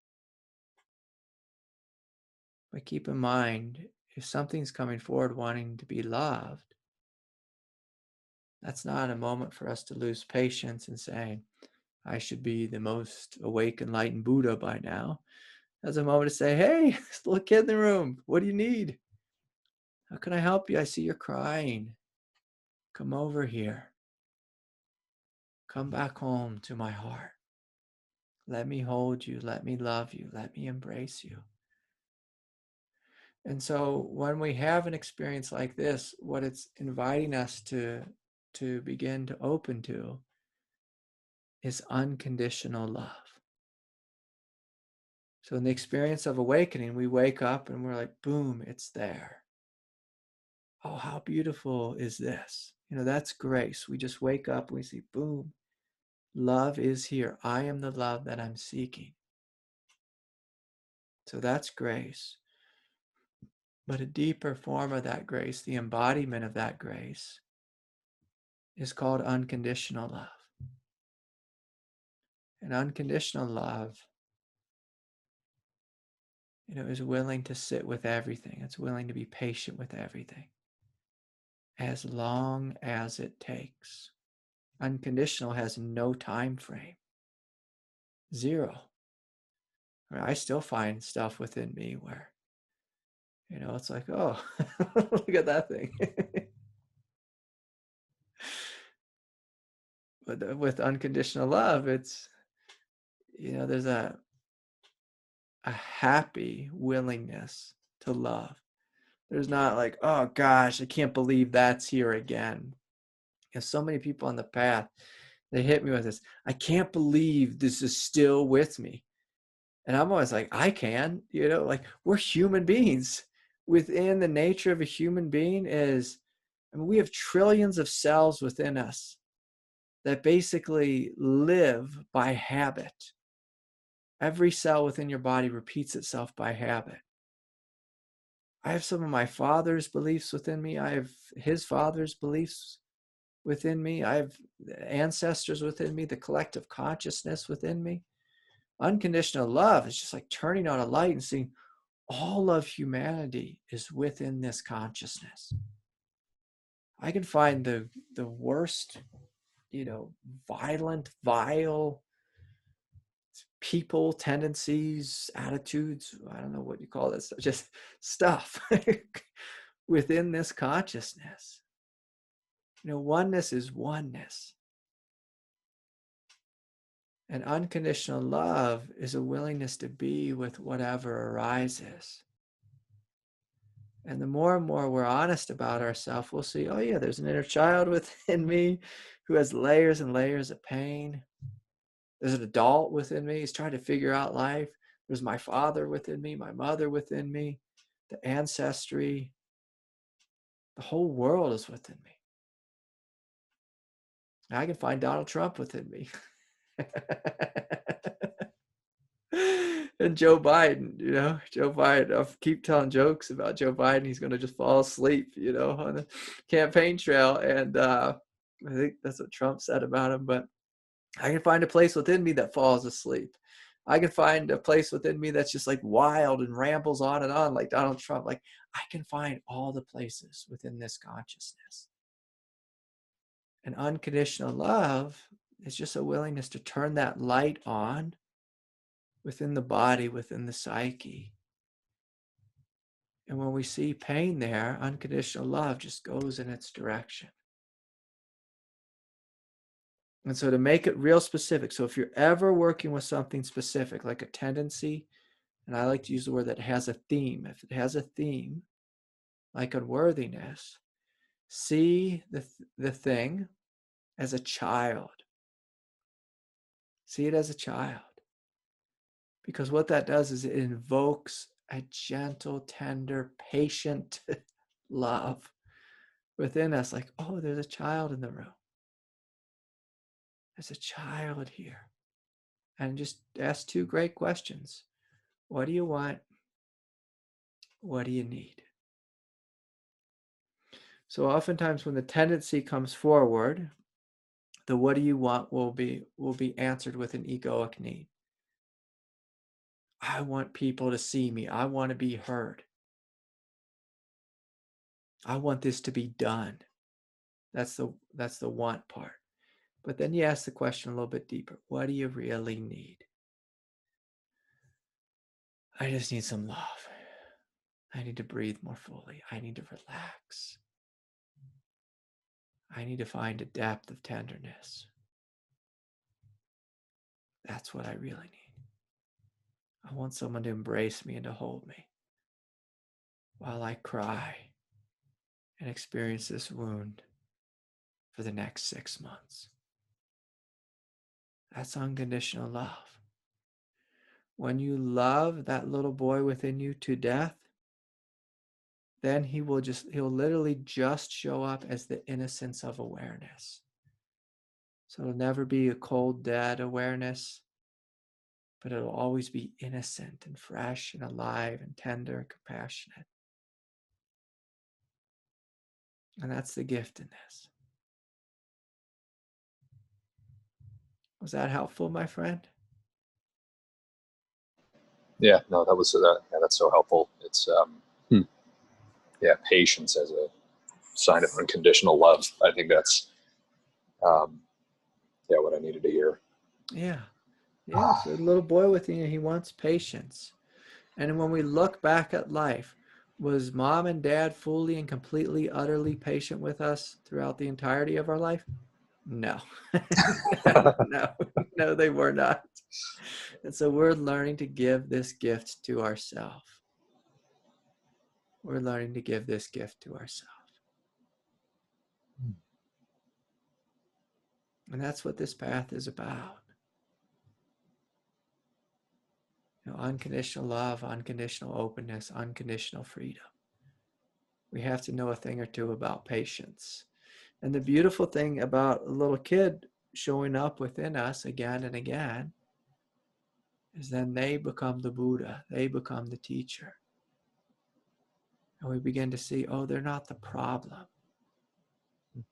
But keep in mind, if something's coming forward wanting to be loved, that's not a moment for us to lose patience and saying, I should be the most awake, enlightened Buddha by now. That's a moment to say, hey, there's a little kid in the room. What do you need? How can I help you? I see you're crying. Come over here. Come back home to my heart. Let me hold you. Let me love you. Let me embrace you. And so when we have an experience like this, what it's inviting us to begin to open to is unconditional love. So in the experience of awakening, we wake up and we're like, boom, it's there. Oh, how beautiful is this? That's grace. We just wake up and we see, boom, love is here. I am the love that I'm seeking. So that's grace. But a deeper form of that grace, the embodiment of that grace, is called unconditional love. And unconditional love, is willing to sit with everything. It's willing to be patient with everything, as long as it takes. Unconditional has no time frame. Zero. I still find stuff within me where, it's like, oh, look at that thing. But with unconditional love, it's, there's a happy willingness to love. There's not like, oh gosh, I can't believe that's here again. So many people on the path, they hit me with this, I can't believe this is still with me. And I'm always like, I can, like we're human beings. Within the nature of a human being is, we have trillions of cells within us that basically live by habit. Every cell within your body repeats itself by habit. I have some of my father's beliefs within me. I have his father's beliefs within me. I have ancestors within me, the collective consciousness within me. Unconditional love is just like turning on a light and seeing all of humanity is within this consciousness. I can find the worst, violent, vile people, tendencies, attitudes, I don't know what you call this, just stuff within this consciousness. Oneness is oneness. And unconditional love is a willingness to be with whatever arises. And the more and more we're honest about ourselves, we'll see, oh yeah, there's an inner child within me who has layers and layers of pain. There's an adult within me. He's trying to figure out life. There's my father within me, my mother within me, the ancestry. The whole world is within me. I can find Donald Trump within me. And Joe Biden, Joe Biden, I'll keep telling jokes about Joe Biden. He's going to just fall asleep, on the campaign trail. And I think that's what Trump said about him. But I can find a place within me that falls asleep. I can find a place within me that's just like wild and rambles on and on like Donald Trump. Like I can find all the places within this consciousness. And unconditional love is just a willingness to turn that light on within the body, within the psyche. And when we see pain there, unconditional love just goes in its direction. And so to make it real specific, so if you're ever working with something specific, like a tendency, and I like to use the word that has a theme. If it has a theme, like unworthiness, see the thing as a child. See it as a child. Because what that does is it invokes a gentle, tender, patient love within us. Like, oh, there's a child in the room. There's a child here. And just ask two great questions. What do you want? What do you need? So oftentimes when the tendency comes forward, the what do you want will be answered with an egoic need. I want people to see me. I want to be heard. I want this to be done. That's the want part. But then you ask the question a little bit deeper. What do you really need? I just need some love. I need to breathe more fully. I need to relax. I need to find a depth of tenderness. That's what I really need. I want someone to embrace me and to hold me while I cry and experience this wound for the next 6 months. That's unconditional love. When you love that little boy within you to death, then he'll literally just show up as the innocence of awareness. So it'll never be a cold, dead awareness, but it'll always be innocent and fresh and alive and tender and compassionate. And that's the gift in this. Was that helpful, my friend? Yeah, no, that was yeah, that's so helpful. It's yeah, patience as a sign of unconditional love. I think that's yeah, what I needed to hear. Yeah. Yeah. So the little boy within you, he wants patience. And when we look back at life, was mom and dad fully and completely, utterly patient with us throughout the entirety of our life? No. No, they were not. And so we're learning to give this gift to ourselves. We're learning to give this gift to ourselves. And that's what this path is about. Unconditional love, unconditional openness, unconditional freedom. We have to know a thing or two about patience. And the beautiful thing about a little kid showing up within us again and again is then they become the Buddha. They become the teacher. And we begin to see, oh, they're not the problem.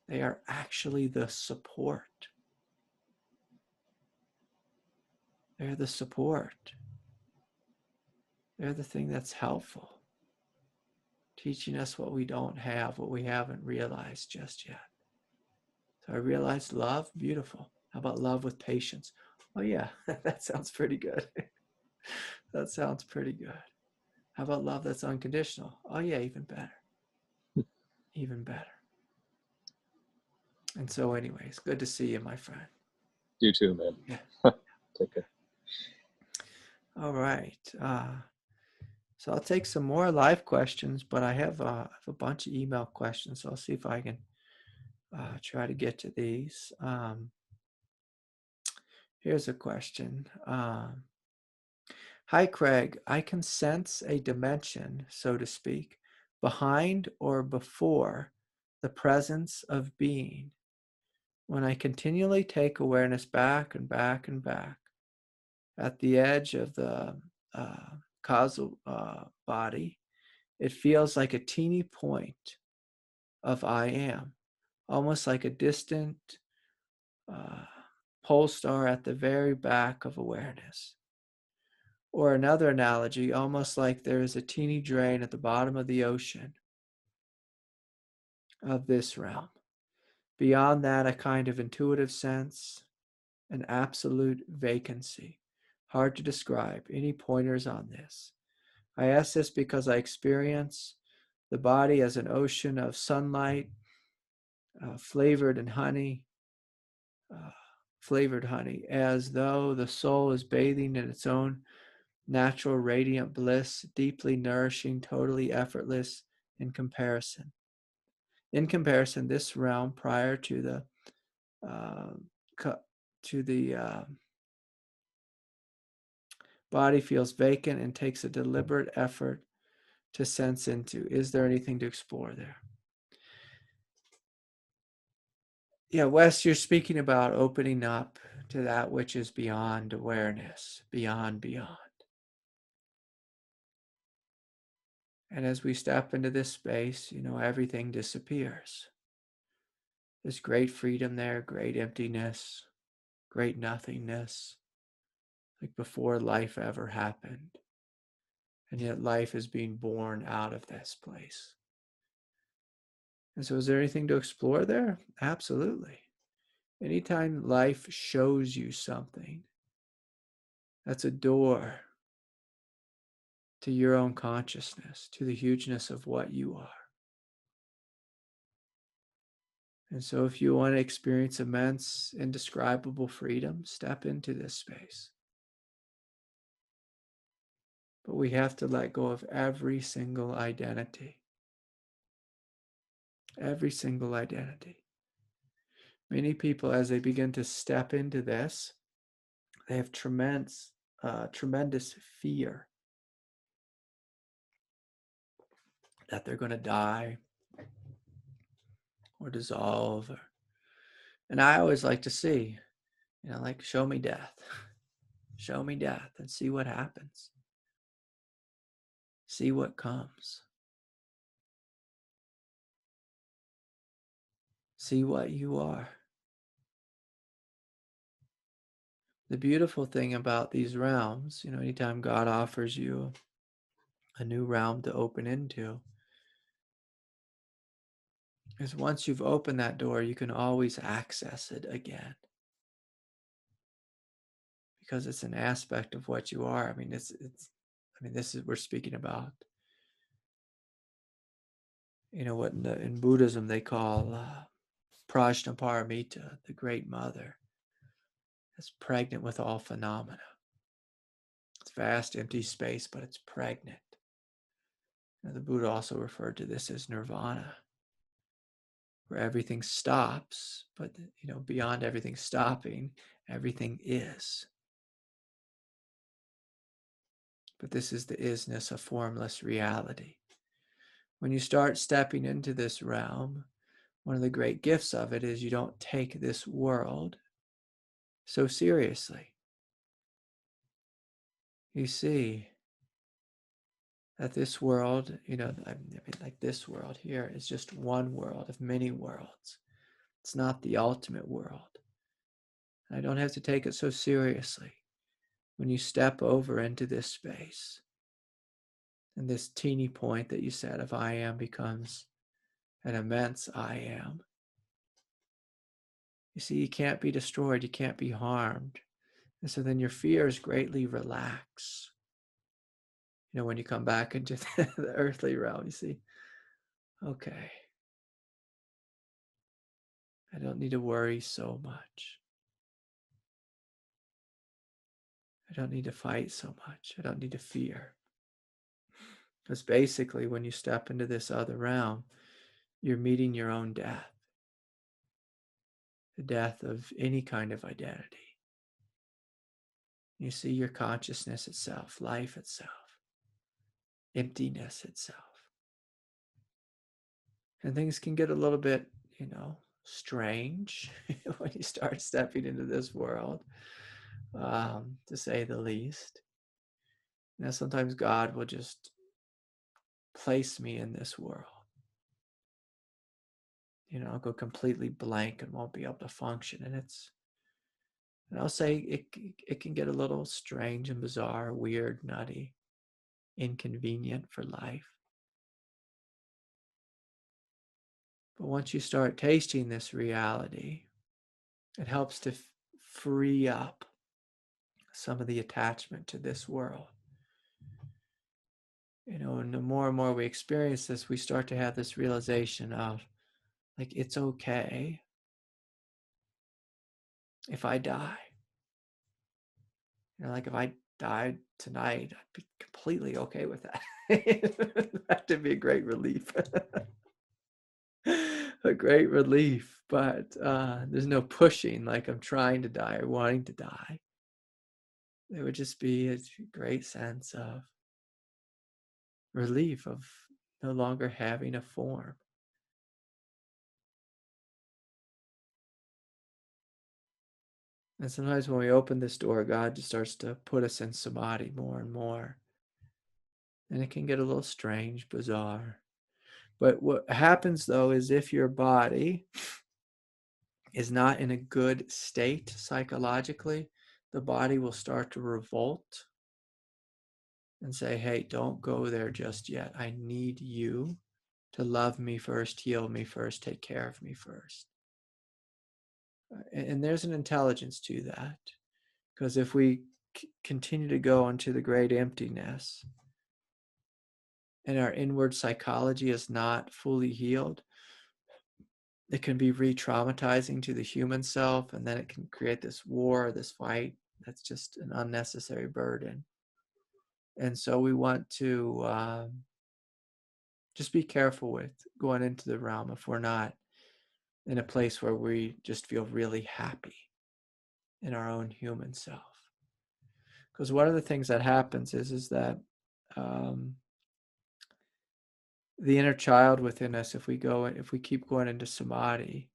They are actually the support. They're the support. They're the thing that's helpful. Teaching us what we don't have, what we haven't realized just yet. So I realized love, beautiful. How about love with patience? Oh yeah, that sounds pretty good. That sounds pretty good. How about love that's unconditional? Oh yeah, even better. Even better. And so anyways, good to see you, my friend. You too, man. Yeah. Take care. All right. So I'll take some more live questions, but I have a bunch of email questions. So I'll see if I can try to get to these. Here's a question. Hi, Craig. I can sense a dimension, so to speak, behind or before the presence of being when I continually take awareness back and back and back at the edge of the causal body. It feels like a teeny point of I am, almost like a distant pole star at the very back of awareness. Or another analogy, almost like there is a teeny drain at the bottom of the ocean of this realm. Beyond that, a kind of intuitive sense, an absolute vacancy. Hard to describe. Any pointers on this? I ask this because I experience the body as an ocean of sunlight, flavored honey, as though the soul is bathing in its own natural radiant bliss, deeply nourishing, totally effortless in comparison. In comparison, this realm prior to the body feels vacant and takes a deliberate effort to sense into. Is there anything to explore there? Yeah, Wes, you're speaking about opening up to that which is beyond awareness, beyond. And as we step into this space, everything disappears. There's great freedom there, great emptiness, great nothingness, like before life ever happened. And yet life is being born out of this place. And so is there anything to explore there? Absolutely. Anytime life shows you something, that's a door to your own consciousness, to the hugeness of what you are. And so if you want to experience immense, indescribable freedom, step into this space. But we have to let go of every single identity. Every single identity. Many people, as they begin to step into this, they have tremendous fear that they're going to die or dissolve. And I always like to see, like, show me death. Show me death and see what happens. See what comes. See what you are. The beautiful thing about these realms, anytime God offers you a new realm to open into, is once you've opened that door, you can always access it again. Because it's an aspect of what you are. We're speaking about, what in Buddhism they call Prajnaparamita, the Great Mother. It's pregnant with all phenomena. It's vast, empty space, but it's pregnant. The Buddha also referred to this as nirvana, where everything stops, but beyond everything stopping, everything is. But this is the isness of formless reality. When you start stepping into this realm, one of the great gifts of it is you don't take this world so seriously. You see that this world, like this world here is just one world of many worlds. It's not the ultimate world. And I don't have to take it so seriously when you step over into this space. And this teeny point that you said of I am becomes an immense I am. You see, you can't be destroyed, you can't be harmed. And so then your fears greatly relax. When you come back into the earthly realm, you see, okay, I don't need to worry so much. I don't need to fight so much. I don't need to fear. Because basically, when you step into this other realm, you're meeting your own death. The death of any kind of identity. You see your consciousness itself, life itself, emptiness itself. And things can get a little bit, strange when you start stepping into this world, to say the least. Sometimes God will just place me in this world. I'll go completely blank and won't be able to function. And I'll say it can get a little strange and bizarre, weird, nutty, inconvenient for life. But once you start tasting this reality, it helps to free up some of the attachment to this world. And the more and more we experience this, we start to have this realization of, like, it's okay if I die. Like if I died tonight, I'd be completely okay with that. That'd be a great relief. A great relief. But there's no pushing like I'm trying to die or wanting to die. It would just be a great sense of relief of no longer having a form. And sometimes when we open this door, God just starts to put us in samadhi more and more. And it can get a little strange, bizarre. But what happens, though, is if your body is not in a good state psychologically, the body will start to revolt and say, hey, don't go there just yet. I need you to love me first, heal me first, take care of me first. And there's an intelligence to that. Because if we continue to go into the great emptiness, and our inward psychology is not fully healed, it can be re-traumatizing to the human self, and then it can create this war, this fight that's just an unnecessary burden. And so we want to just be careful with going into the realm if we're not in a place where we just feel really happy in our own human self. Because one of the things that happens is that the inner child within us, if we keep going into samadhi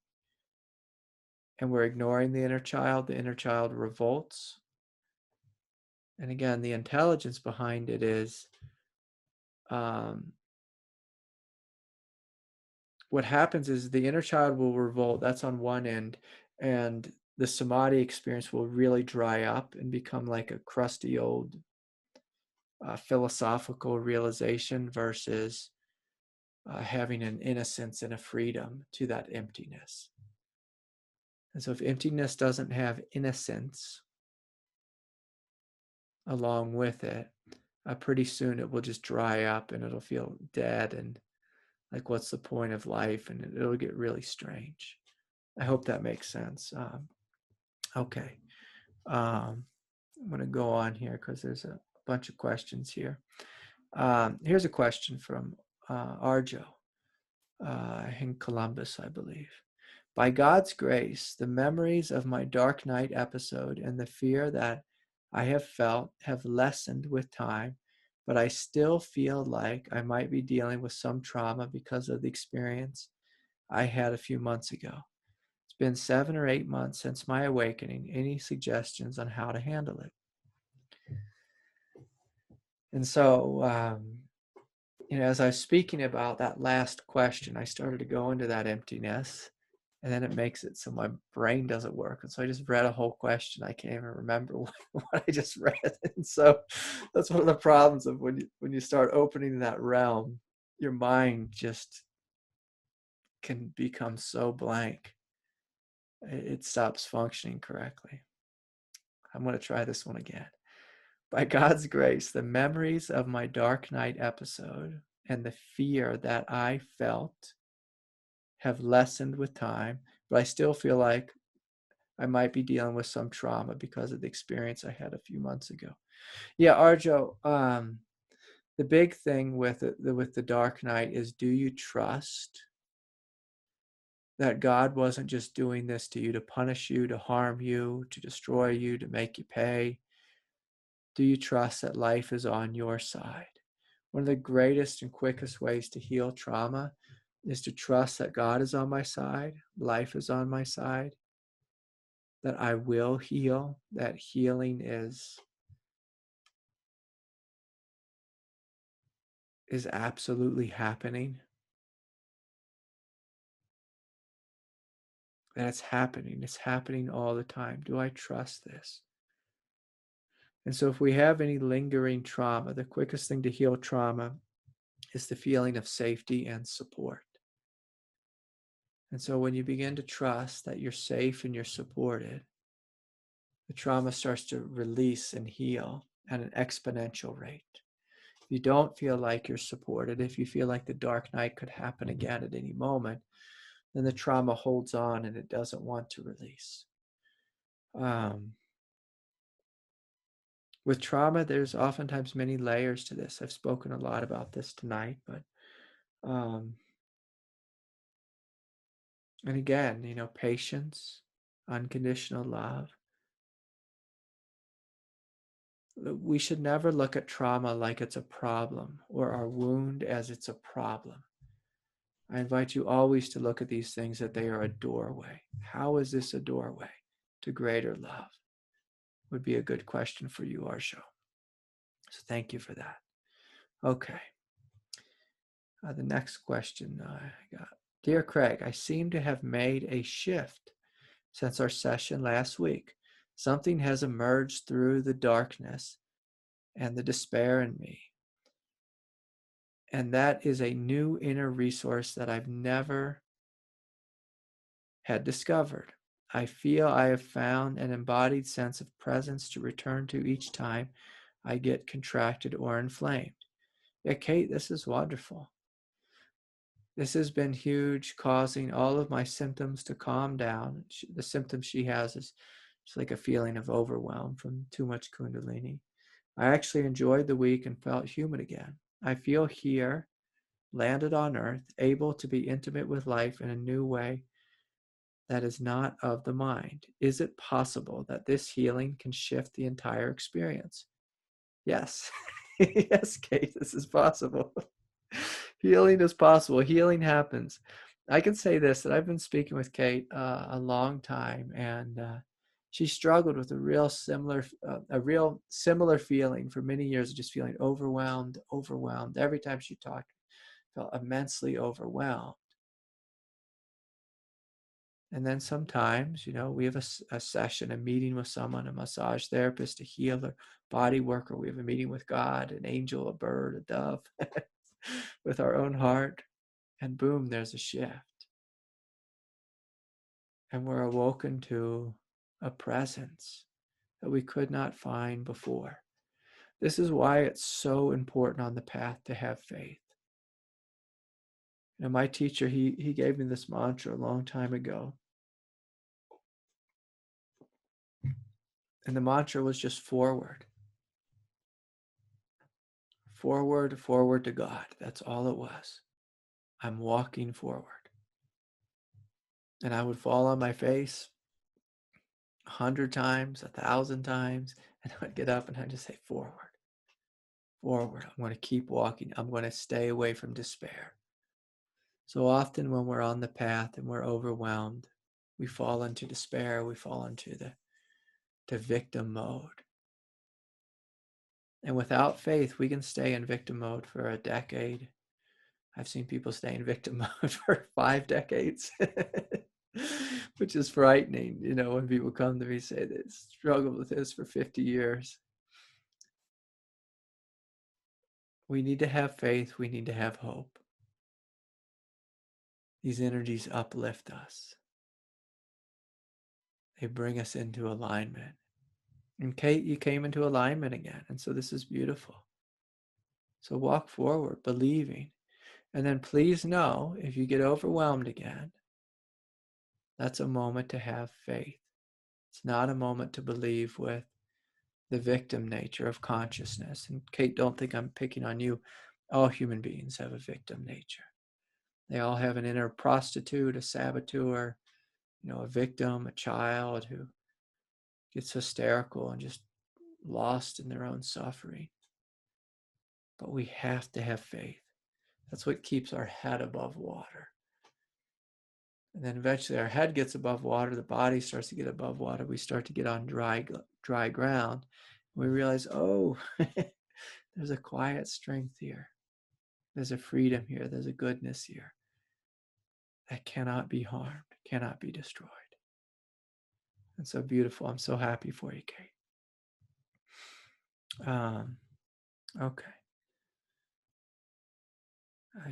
and we're ignoring the inner child revolts. And again, the intelligence behind it is what happens is the inner child will revolt. That's on one end. And the samadhi experience will really dry up and become like a crusty old philosophical realization versus having an innocence and a freedom to that emptiness. And so if emptiness doesn't have innocence along with it, pretty soon it will just dry up and it'll feel dead and like, what's the point of life? And it'll get really strange. I hope that makes sense. Okay. I'm going to go on here because there's a bunch of questions here. Here's a question from Arjo in Columbus, I believe. By God's grace, the memories of my dark night episode and the fear that I have felt have lessened with time, but I still feel like I might be dealing with some trauma because of the experience I had a few months ago. It's been 7 or 8 months since my awakening. Any suggestions on how to handle it? And so, as I was speaking about that last question, I started to go into that emptiness. And then it makes it so my brain doesn't work. And so I just read a whole question. I can't even remember what I just read. And so that's one of the problems of when you start opening that realm, your mind just can become so blank. It stops functioning correctly. I'm going to try this one again. By God's grace, the memories of my dark night episode and the fear that I felt have lessened with time, but I still feel like I might be dealing with some trauma because of the experience I had a few months ago. Yeah, Arjo, the big thing with the dark night is, do you trust that God wasn't just doing this to you to punish you, to harm you, to destroy you, to make you pay? Do you trust that life is on your side? One of the greatest and quickest ways to heal trauma is to trust that God is on my side, life is on my side, that I will heal, that healing is absolutely happening, that it's happening all the time. Do I trust this? And so if we have any lingering trauma, the quickest thing to heal trauma is the feeling of safety and support. And so when you begin to trust that you're safe and you're supported, the trauma starts to release and heal at an exponential rate. If you don't feel like you're supported, if you feel like the dark night could happen again at any moment, then the trauma holds on and it doesn't want to release. With trauma, there's oftentimes many layers to this. I've spoken a lot about this tonight, but and again, patience, unconditional love. We should never look at trauma like it's a problem or our wound as it's a problem. I invite you always to look at these things that they are a doorway. How is this a doorway to greater love? Would be a good question for you, Arsho. So thank you for that. Okay. The next question I got. Dear Craig, I seem to have made a shift since our session last week. Something has emerged through the darkness and the despair in me. And that is a new inner resource that I've never had discovered. I feel I have found an embodied sense of presence to return to each time I get contracted or inflamed. Yeah, Kate, this is wonderful. This has been huge, causing all of my symptoms to calm down. The symptoms she has is it's like a feeling of overwhelm from too much kundalini. I actually enjoyed the week and felt human again. I feel here, landed on earth, able to be intimate with life in a new way that is not of the mind. Is it possible that this healing can shift the entire experience? Yes. Yes, Kate, this is possible. Healing is possible. Healing happens. I can say this, that I've been speaking with Kate a long time, and she struggled with a real similar feeling for many years, just feeling overwhelmed. Every time she talked, felt immensely overwhelmed. And then sometimes, we have a session, a meeting with someone, a massage therapist, a healer, body worker. We have a meeting with God, an angel, a bird, a dove, with our own heart. And boom, there's a shift. And we're awoken to a presence that we could not find before. This is why it's so important on the path to have faith. My teacher, he gave me this mantra a long time ago. And the mantra was just forward. Forward, forward to God. That's all it was. I'm walking forward. And I would fall on my face 100 times, 1,000 times, and I would get up and I'd just say, forward, forward. I'm going to keep walking. I'm going to stay away from despair. So often when we're on the path and we're overwhelmed, we fall into despair. We fall into the victim mode. And without faith, we can stay in victim mode for a decade. I've seen people stay in victim mode for 5 decades, which is frightening, when people come to me and say they struggled with this for 50 years. We need to have faith. We need to have hope. These energies uplift us. They bring us into alignment. And Kate, you came into alignment again. And so this is beautiful. So walk forward, believing. And then please know, if you get overwhelmed again, that's a moment to have faith. It's not a moment to believe with the victim nature of consciousness. And Kate, don't think I'm picking on you. All human beings have a victim nature. They all have an inner prostitute, a saboteur, a victim, a child who gets hysterical and just lost in their own suffering. But we have to have faith. That's what keeps our head above water. And then eventually our head gets above water, the body starts to get above water, we start to get on dry ground. We realize, oh, there's a quiet strength here. There's a freedom here. There's a goodness here that cannot be harmed, cannot be destroyed. And so beautiful. I'm so happy for you, Kate. Okay.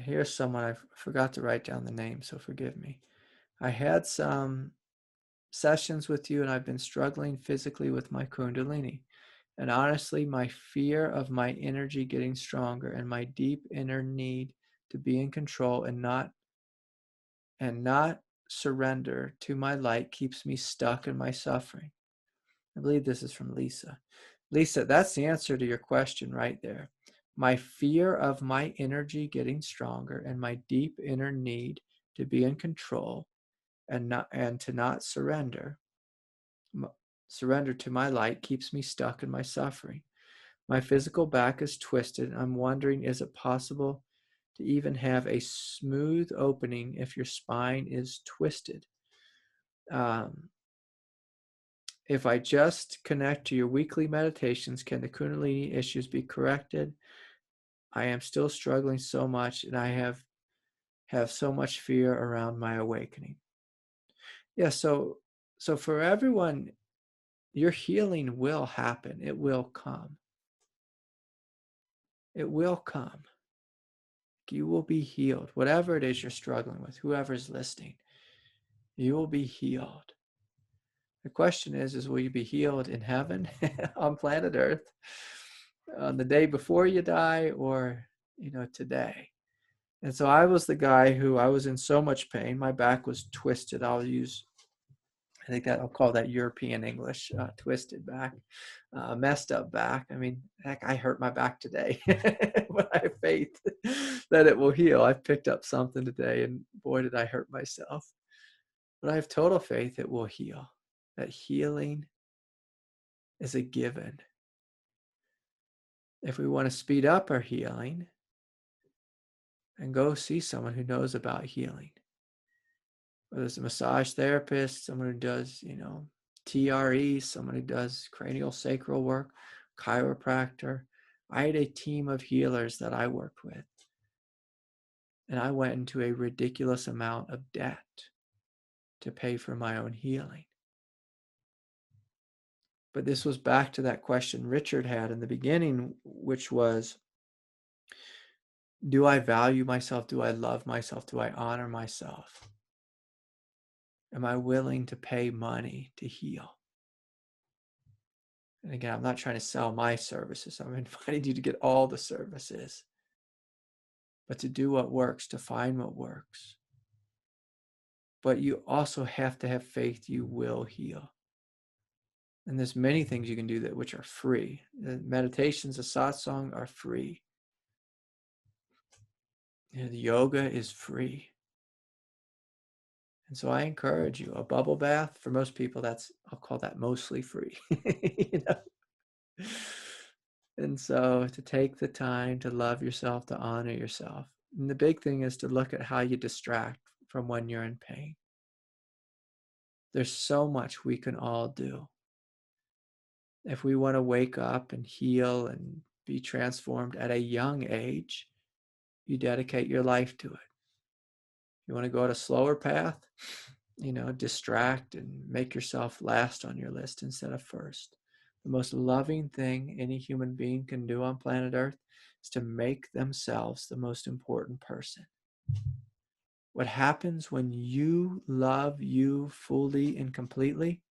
Here's someone, I forgot to write down the name, so forgive me. I had some sessions with you and I've been struggling physically with my kundalini. And honestly, my fear of my energy getting stronger and my deep inner need to be in control and not surrender to my light keeps me stuck in my suffering. I believe this is from Lisa. Lisa, that's the answer to your question right there. My fear of my energy getting stronger and my deep inner need to be in control and to not surrender to my light keeps me stuck in my suffering. My physical back is twisted. I'm wondering, is it possible to even have a smooth opening if your spine is twisted? If I just connect to your weekly meditations, can the kundalini issues be corrected? I am still struggling so much, and I have so much fear around my awakening. Yeah, so for everyone, your healing will happen. It will come. It will come. You will be healed. Whatever it is you're struggling with, whoever's listening, you will be healed. The question is will you be healed in heaven on planet Earth on the day before you die, or today. And so I was the guy who, I was in so much pain. My back was twisted. I think that I'll call that European English, twisted back, messed up back. I mean, heck, I hurt my back today, but I have faith that it will heal. I picked up something today, and boy, did I hurt myself. But I have total faith it will heal, that healing is a given. If we want to speed up our healing, and go see someone who knows about healing. Whether it's a massage therapist, someone who does, TRE, someone who does cranial sacral work, chiropractor. I had a team of healers that I worked with. And I went into a ridiculous amount of debt to pay for my own healing. But this was back to that question Richard had in the beginning, which was, do I value myself? Do I love myself? Do I honor myself? Am I willing to pay money to heal? And again, I'm not trying to sell my services. I'm inviting you to get all the services, but to do what works, to find what works. But you also have to have faith you will heal. And there's many things you can do that which are free. The meditations, the satsang are free. The yoga is free. And so I encourage you, a bubble bath, for most people, I'll call that mostly free. And so to take the time to love yourself, to honor yourself. And the big thing is to look at how you distract from when you're in pain. There's so much we can all do. If we want to wake up and heal and be transformed at a young age, you dedicate your life to it. You want to go at a slower path, distract and make yourself last on your list instead of first. The most loving thing any human being can do on planet Earth is to make themselves the most important person. What happens when you love you fully and completely?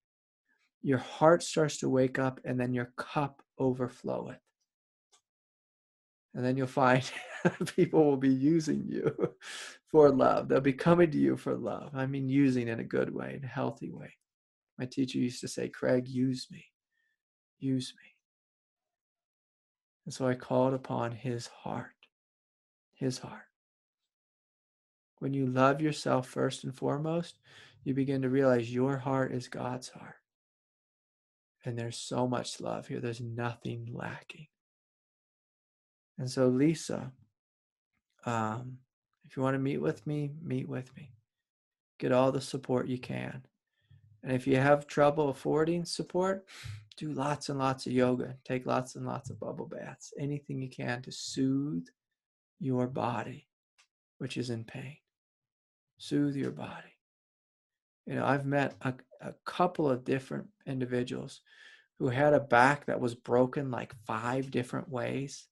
Your heart starts to wake up, and then your cup overfloweth. And then you'll find people will be using you for love. They'll be coming to you for love. I mean, using in a good way, in a healthy way. My teacher used to say, Craig, use me. Use me. And so I called upon his heart. His heart. When you love yourself first and foremost, you begin to realize your heart is God's heart. And there's so much love here. There's nothing lacking. And so, Lisa, if you want to meet with me, meet with me. Get all the support you can. And if you have trouble affording support, do lots and lots of yoga. Take lots and lots of bubble baths. Anything you can to soothe your body, which is in pain. Soothe your body. I've met a couple of different individuals who had a back that was broken like 5 different ways.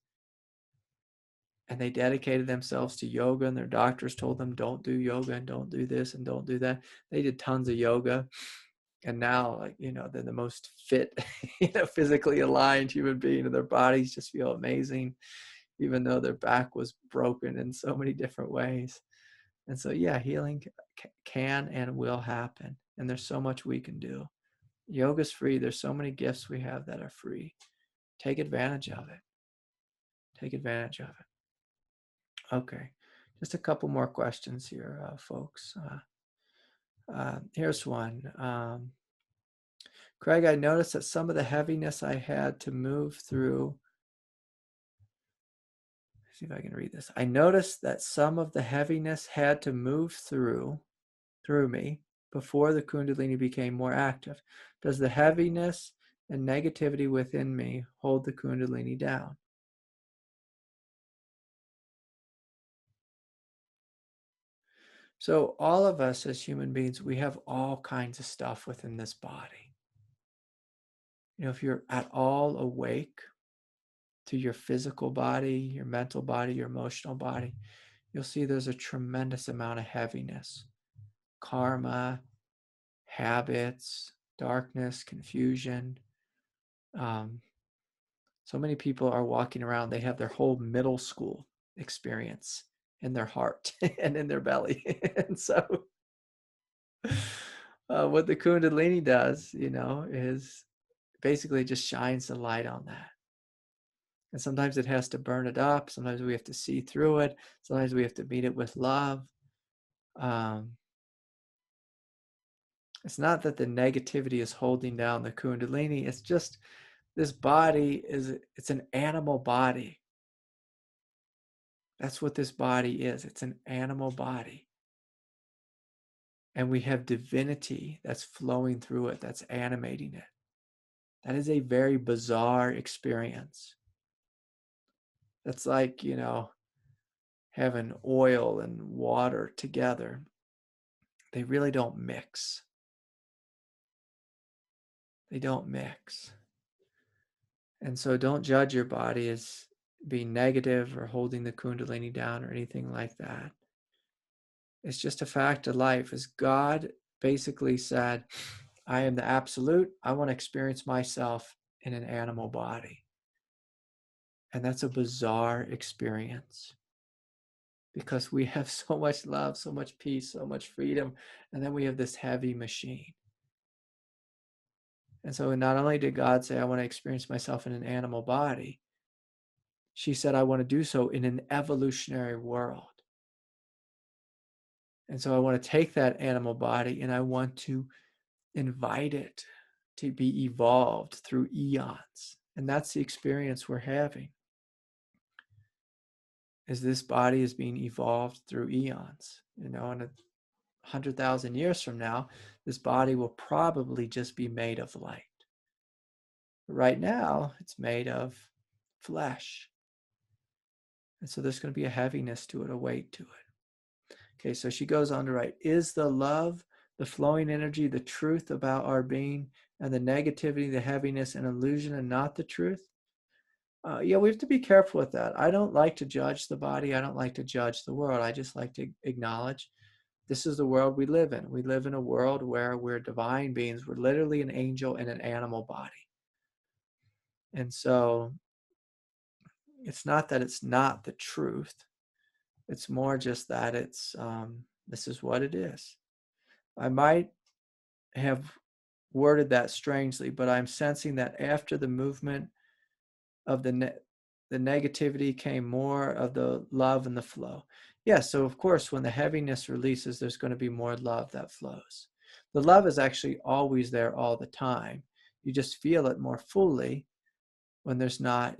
And they dedicated themselves to yoga, and their doctors told them, don't do yoga and don't do this and don't do that. They did tons of yoga. And now, they're the most fit, physically aligned human being, and their bodies just feel amazing, even though their back was broken in so many different ways. And so, yeah, healing can and will happen. And there's so much we can do. Yoga's free. There's so many gifts we have that are free. Take advantage of it. Take advantage of it. Okay. Just a couple more questions here, folks. Here's one. Craig, I noticed that some of the heaviness I had to move through. Let's see if I can read this. I noticed that some of the heaviness had to move through me before the kundalini became more active. Does the heaviness and negativity within me hold the kundalini down? So all of us as human beings, we have all kinds of stuff within this body. If you're at all awake to your physical body, your mental body, your emotional body, you'll see there's a tremendous amount of heaviness, karma, habits, darkness, confusion. So many people are walking around, they have their whole middle school experience in their heart and in their belly. And so what the kundalini does, is basically just shines the light on that. And sometimes it has to burn it up. Sometimes we have to see through it. Sometimes we have to meet it with love. It's not that the negativity is holding down the kundalini. It's just this body it's an animal body. That's what this body is. It's an animal body. And we have divinity that's flowing through it, that's animating it. That is a very bizarre experience. That's like, having oil and water together. They really don't mix. They don't mix. And so don't judge your body as being negative or holding the kundalini down or anything like that. It's just a fact of life. As God basically said, I am the absolute. I want to experience myself in an animal body. And that's a bizarre experience because we have so much love, so much peace, so much freedom. And then we have this heavy machine. And so not only did God say, I want to experience myself in an animal body, she said, I want to do so in an evolutionary world. And so I want to take that animal body and I want to invite it to be evolved through eons. And that's the experience we're having. Is this body is being evolved through eons. In 100,000 years from now, this body will probably just be made of light. Right now, it's made of flesh. And so there's going to be a heaviness to it, a weight to it. Okay, so she goes on to write, is the love, the flowing energy, the truth about our being, and the negativity, the heaviness, an illusion and not the truth? We have to be careful with that. I don't like to judge the body. I don't like to judge the world. I just like to acknowledge this is the world we live in. We live in a world where we're divine beings. We're literally an angel in an animal body. And so it's not that it's not the truth. It's more just that it's this is what it is. I might have worded that strangely, but I'm sensing that after the movement of the negativity came more of the love and the flow. Yeah, so of course, when the heaviness releases, there's going to be more love that flows. The love is actually always there all the time. You just feel it more fully when there's not,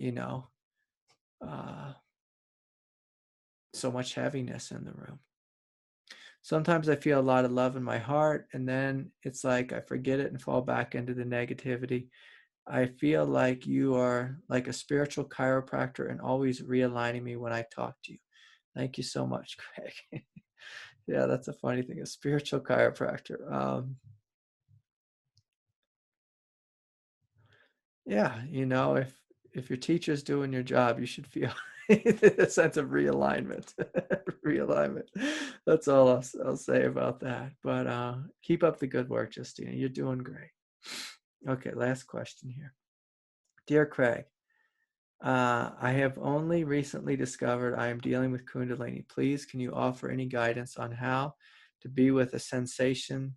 so much heaviness in the room. Sometimes I feel a lot of love in my heart, and then it's like I forget it and fall back into the negativity. I feel like you are like a spiritual chiropractor and always realigning me when I talk to you. Thank you so much, Craig. Yeah, that's a funny thing, a spiritual chiropractor. Yeah, if your teacher's doing your job, you should feel a sense of realignment. Realignment. That's all I'll say about that. But keep up the good work, Justina. You're doing great. Okay, last question here. Dear Craig, I have only recently discovered I am dealing with kundalini. Please, can you offer any guidance on how to be with a sensation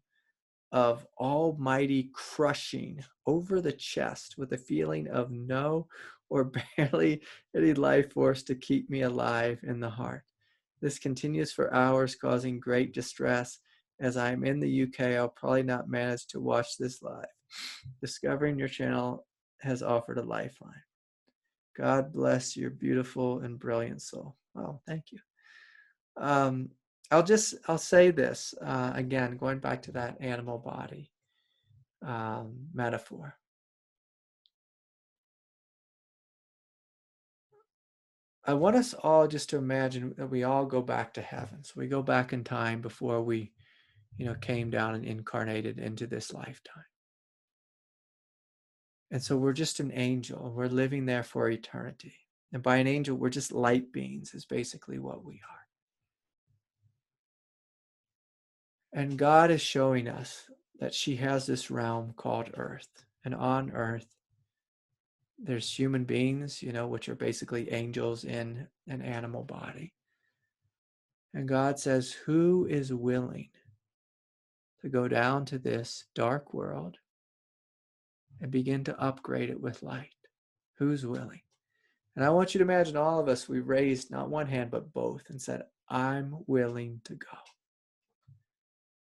of almighty crushing over the chest with a feeling of no or barely any life force to keep me alive in the heart? This continues for hours, causing great distress. As I am in the UK, I'll probably not manage to watch this live. Discovering your channel has offered a lifeline. God bless your beautiful and brilliant soul. Oh, thank you. I'll say this again, going back to that animal body metaphor. I want us all just to imagine that we all go back to heaven. So we go back in time before we, came down and incarnated into this lifetime. And so we're just an angel. We're living there for eternity. And by an angel, we're just light beings is basically what we are. And God is showing us that she has this realm called Earth. And on Earth, There's human beings, which are basically angels in an animal body. And God says, who is willing to go down to this dark world and begin to upgrade it with light? Who's willing? And I want you to imagine all of us, we raised not one hand, but both and said, I'm willing to go.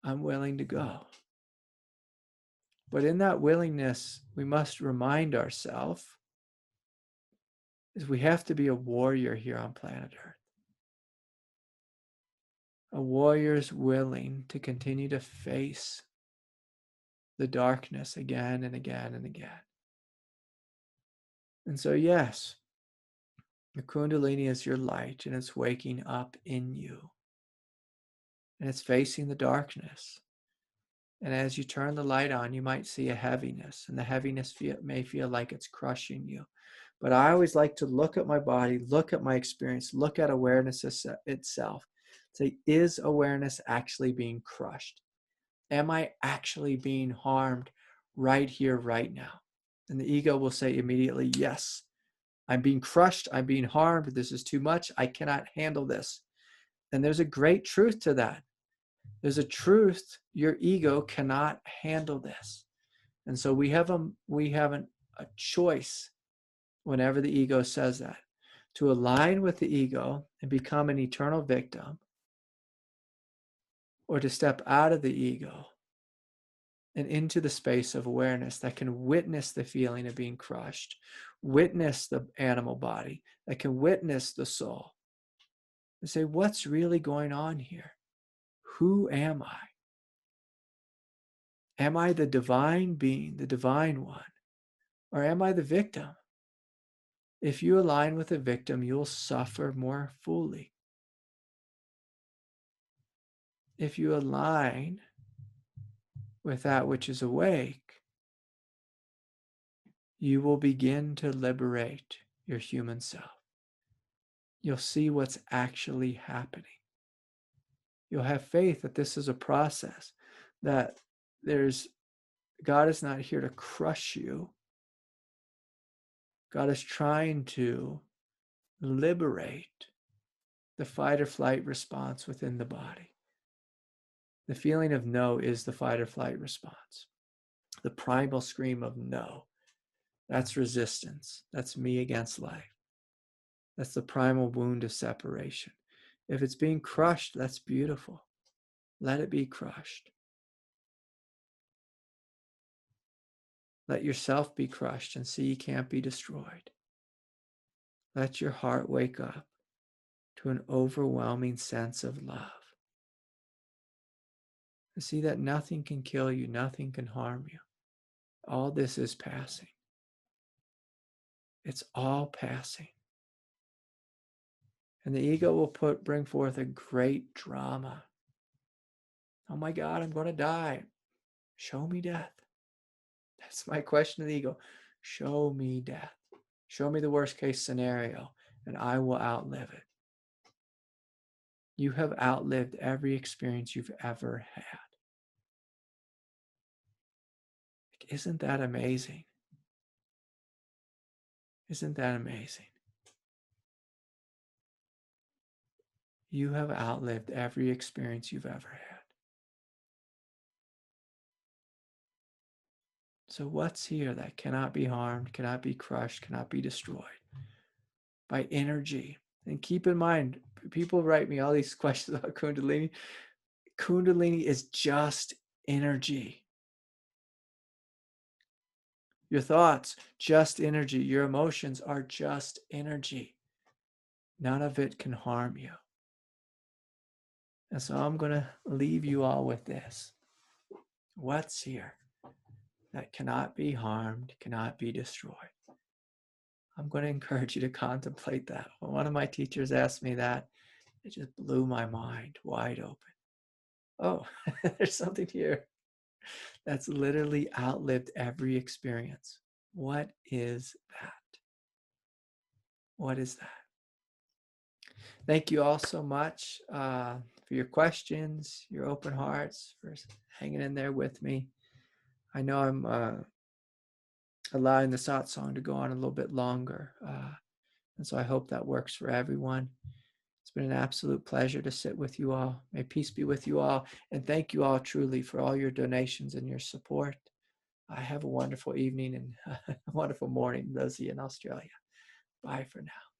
I'm willing to go. But in that willingness, we must remind ourselves is we have to be a warrior here on planet Earth. A warrior is willing to continue to face the darkness again and again and again. And so, yes, the kundalini is your light, and it's waking up in you. And it's facing the darkness. And as you turn the light on, you might see a heaviness, and the heaviness may feel like it's crushing you. But I always like to look at my body, look at my experience, look at awareness itself. Say, is awareness actually being crushed? Am I actually being harmed right here, right now? And the ego will say immediately, yes, I'm being crushed, I'm being harmed, this is too much, I cannot handle this. And there's a great truth to that. There's a truth, your ego cannot handle this. And so we have a choice whenever the ego says that, to align with the ego and become an eternal victim, or to step out of the ego and into the space of awareness that can witness the feeling of being crushed, witness the animal body, that can witness the soul, and say, what's really going on here? Who am I? Am I the divine being, the divine one, or am I the victim? If you align with the victim, you'll suffer more fully. If you align with that which is awake, you will begin to liberate your human self. You'll see what's actually happening. You'll have faith that this is a process, that God is not here to crush you. God is trying to liberate the fight or flight response within the body. The feeling of no is the fight or flight response. The primal scream of no. That's resistance. That's me against life. That's the primal wound of separation. If it's being crushed, that's beautiful. Let it be crushed. Let yourself be crushed and see you can't be destroyed. Let your heart wake up to an overwhelming sense of love. And see that nothing can kill you, nothing can harm you. All this is passing. It's all passing. And the ego will bring forth a great drama. Oh my God, I'm going to die. Show me death. That's my question to the ego. Show me death. Show me the worst case scenario, and I will outlive it. You have outlived every experience you've ever had. Isn't that amazing? Isn't that amazing? You have outlived every experience you've ever had. So what's here that cannot be harmed, cannot be crushed, cannot be destroyed by energy? And keep in mind, people write me all these questions about kundalini. Kundalini is just energy. Your thoughts, just energy. Your emotions are just energy. None of it can harm you. And so I'm going to leave you all with this. What's here that cannot be harmed, cannot be destroyed? I'm going to encourage you to contemplate that. When one of my teachers asked me that, it just blew my mind wide open. Oh, there's something here that's literally outlived every experience. What is that? What is that? Thank you all so much for your questions, your open hearts, for hanging in there with me. I know allowing the satsang to go on a little bit longer. And so I hope that works for everyone. It's been an absolute pleasure to sit with you all. May peace be with you all. And thank you all truly for all your donations and your support. I have a wonderful evening and a wonderful morning, those of you in Australia. Bye for now.